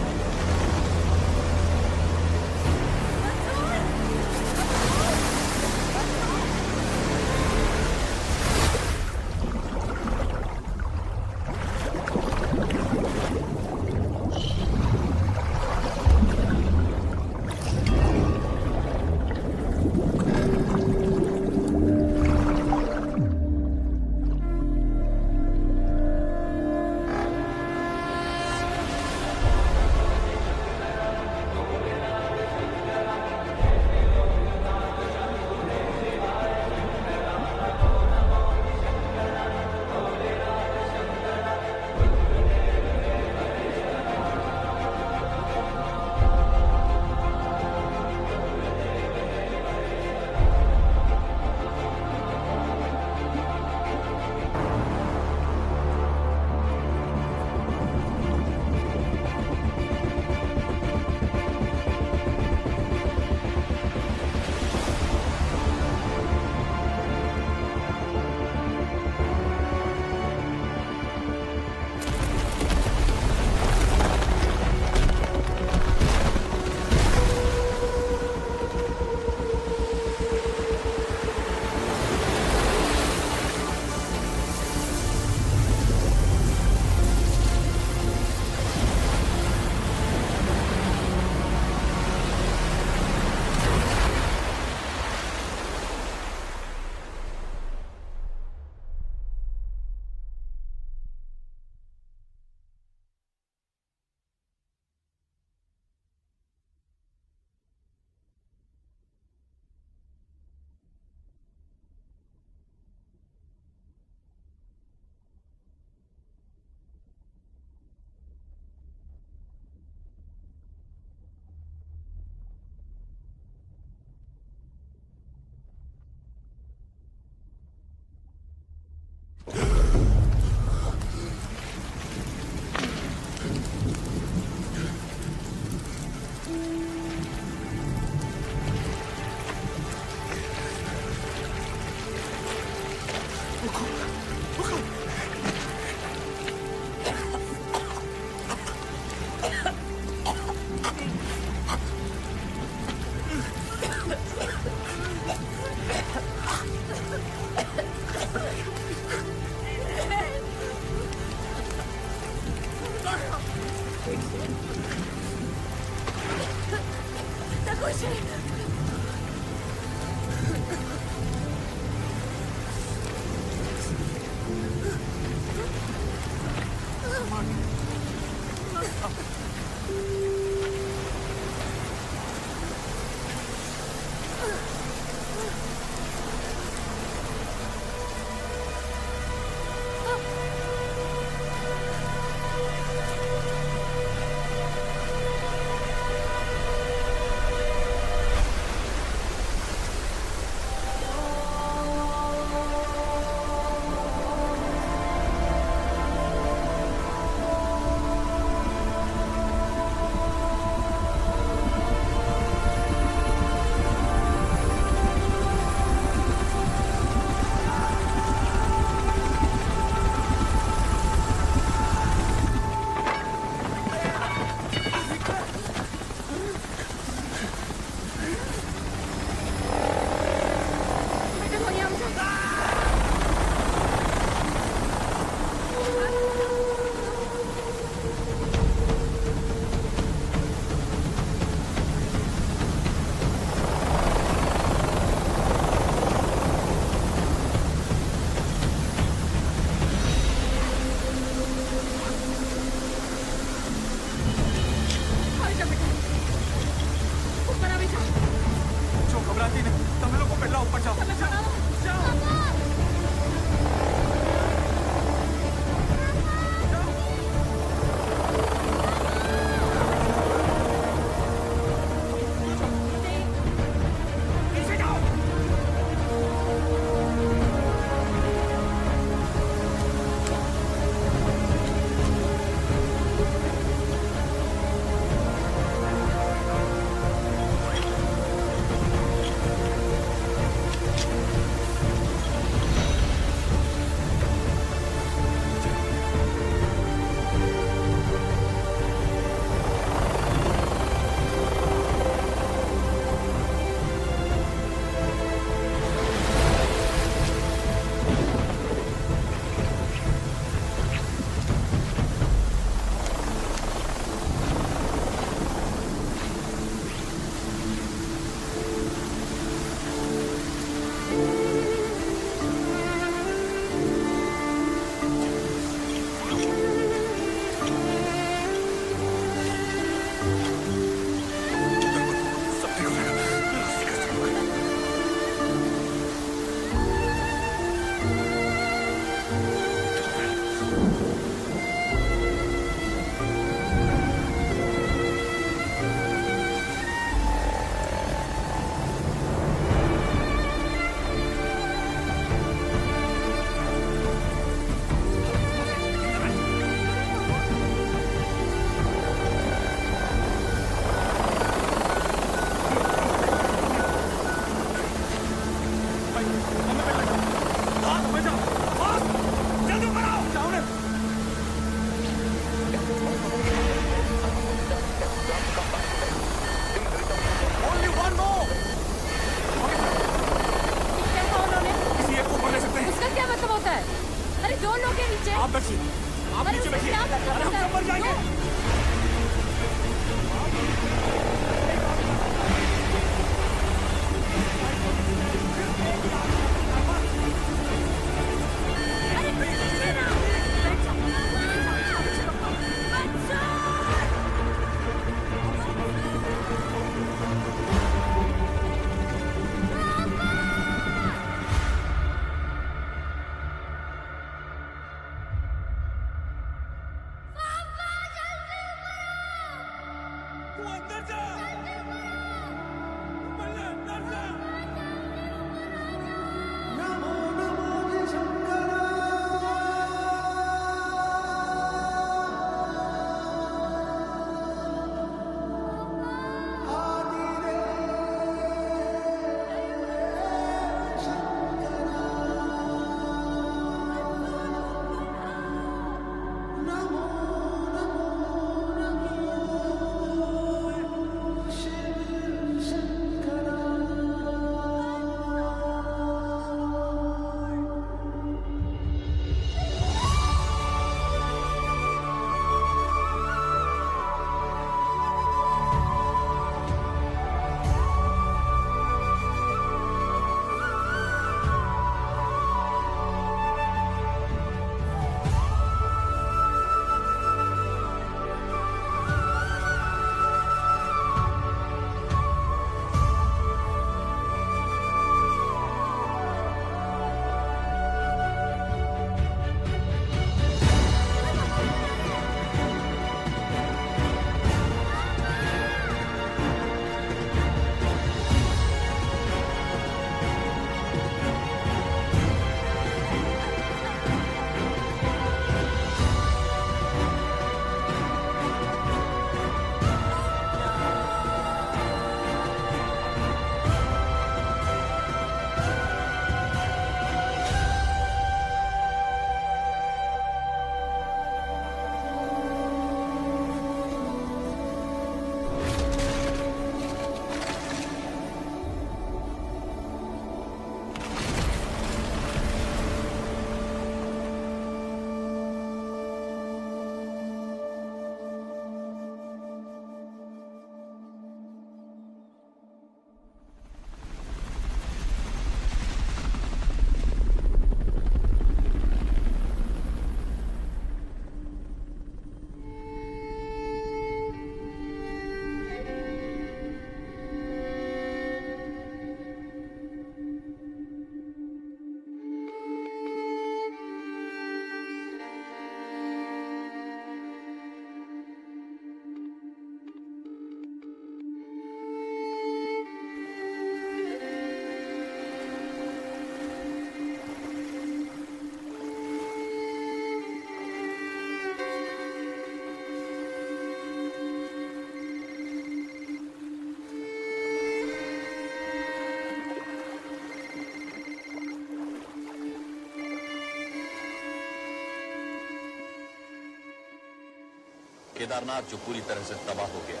केदारनाथ जो पूरी तरह से तबाह हो गया।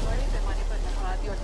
बड़े पैमाने पर नफादी और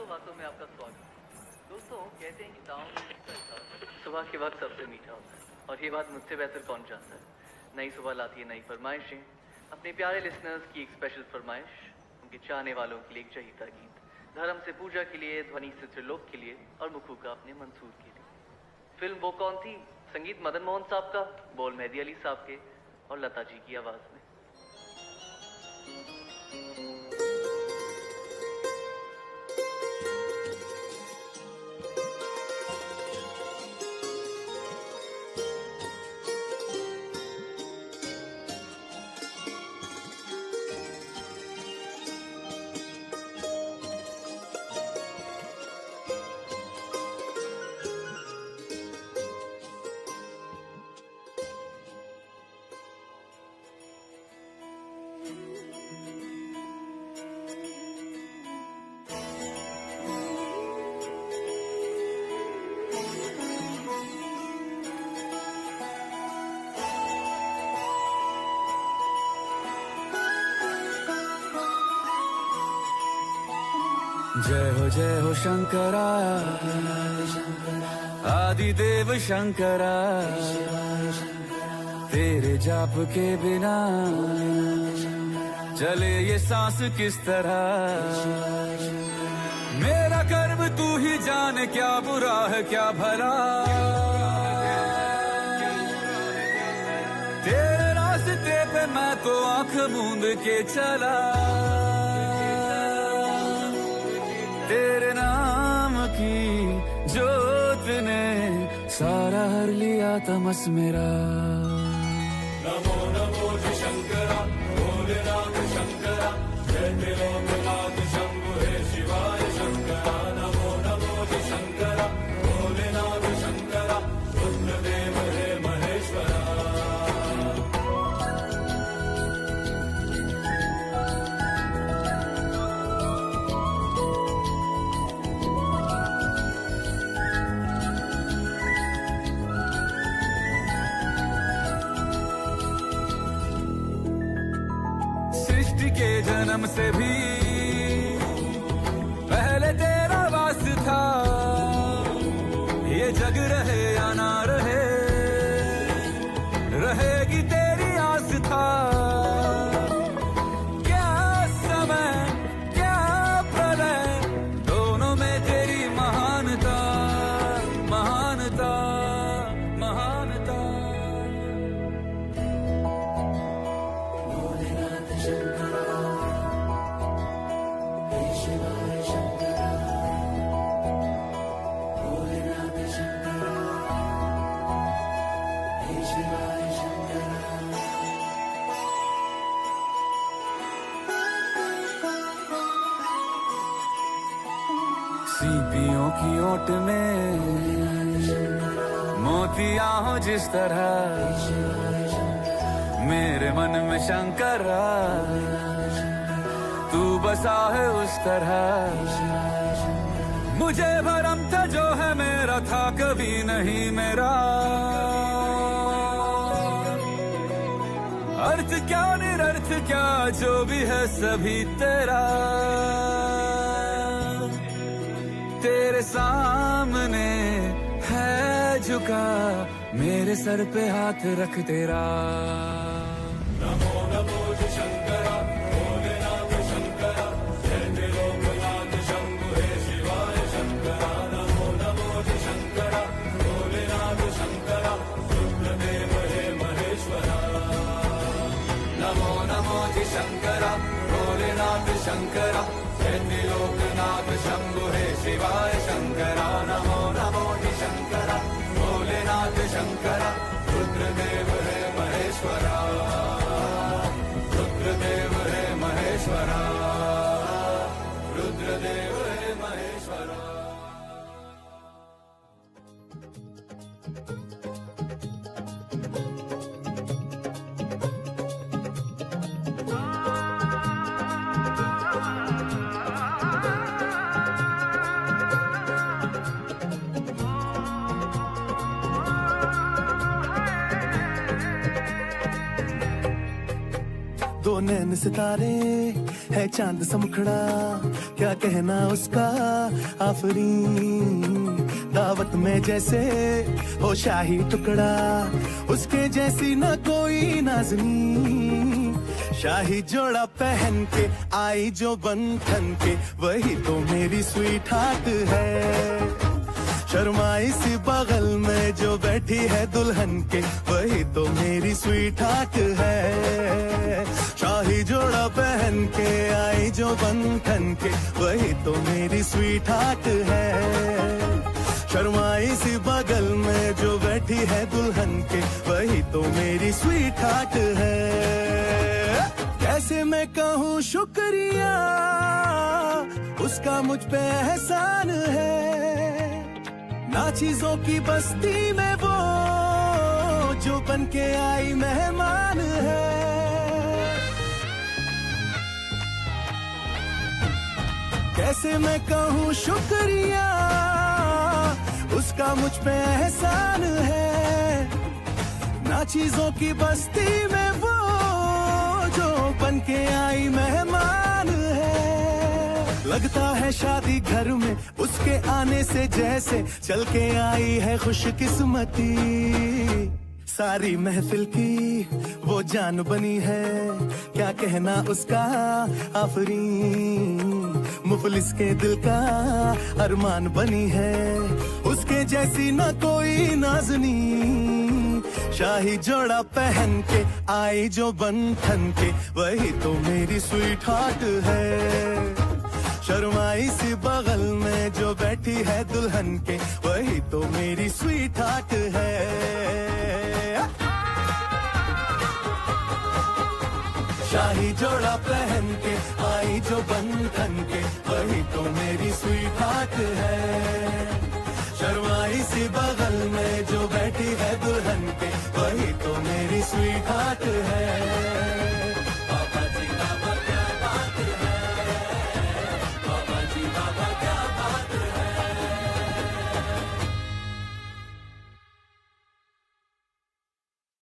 बातों में आपका स्वागत। दोस्तों कहते हैं कि दांव में जिसका एहसास सुबह के वक्त सबसे मीठा होता है, और ये बात मुझसे बेहतर कौन जानता है। नई सुबह लाती है नई फरमाइशें। अपने प्यारे लिसनर्स की एक स्पेशल फरमाइश, उनके चाहने वालों के लिए एक चहीता गीत, धर्म से पूजा के लिए, ध्वनि से त्रिलोक के लिए और मुखू का अपने मंसूर के लिए। फिल्म वो कौन थी? संगीत मदन मोहन साहब का, बोल मेहदी अली साहब के और लता जी की आवाज में। जय हो शंकरा, आदिदेव शंकरा, तेरे जाप के बिना चले ये सांस किस तरह। मेरा कर्म तू ही जाने, क्या बुरा है क्या भला, तेरे रास्ते पे मैं तो आंख मूंद के चला। तेरे नाम की जोत ने सारा हर लिया तमस मेरा। नमो नमो जी शंकरा, भोलेनाथ शंकरा, जय त्रिलोकनाथ शंभु हे शिवाय शंकरा। नमो नमो जी शंकरा, भोलेनाथ शंकरा, रुद्रदेव हे महेश्वरा। के जन्म से भी पहले तेरा वास था, ये जग रहे या ना रहे, रहे हार्ट में मोतिया हो जिस तरह मेरे मन में शंकरा तू बसा है उस तरह मुझे भरम था जो है मेरा था कभी नहीं मेरा अर्थ क्या निरर्थ क्या जो भी है सभी तेरा तेरे सामने है झुका मेरे सर पे हाथ रख तेरा नमो नमो शंकरा भोलेनाथ शंकरा जय त्रिलोकनाथ शंभु हे शिवाय शंकरा नमो नमो शंकरा भोलेनाथ शंकरा रुद्रदेव हे महेश्वरा नमो नमो शंकरा भोलेनाथ शंकरा जय त्रिलोकनाथ शंभु हे शिवाय शंकरा नमो नमो शंकरा भोलेनाथ शंकरा रुद्रदेव हे महेश्वरा रुद्रदेव हे महेश्वरा रुद्रदेव हे महेश्वरा दो नैन सितारे है चांद सा मुखड़ा क्या कहना उसका आफरीन दावत में जैसे हो शाही टुकड़ा उसके जैसी न कोई नाज़नी शाही जोड़ा पहन के आई जो बंधन के वही तो मेरी स्वीट हार्ट है शर्माई सी बगल में जो बैठी है दुल्हन के वही तो मेरी स्वीट हार्ट है शाही जोड़ा पहन के आई जो बंधन के वही तो मेरी स्वीट हार्ट है शर्माई सी बगल में जो बैठी है दुल्हन के वही तो मेरी स्वीट हार्ट है कैसे मैं कहूँ शुक्रिया उसका मुझ पे एहसान है ना चीजों की बस्ती में वो जो बन के आई मेहमान है कैसे मैं कहूँ शुक्रिया उसका मुझ पे एहसान है ना चीजों की बस्ती में वो जो बन के आई मेहमान है लगता है शादी घर में उसके आने से जैसे चल के आई है खुशकिस्मती सारी महफिल की वो जान बनी है क्या कहना उसका आफरीन मुफलिस के दिल का अरमान बनी है उसके जैसी न कोई नाज़नी शाही जोड़ा पहन के आई जो बंधन के वही तो मेरी स्वीट हार्ट है शर्माई सी बगल में जो बैठी है दुल्हन के वही तो मेरी स्वीट हार्ट है शाही जोड़ा पहन के आई जो बंधन के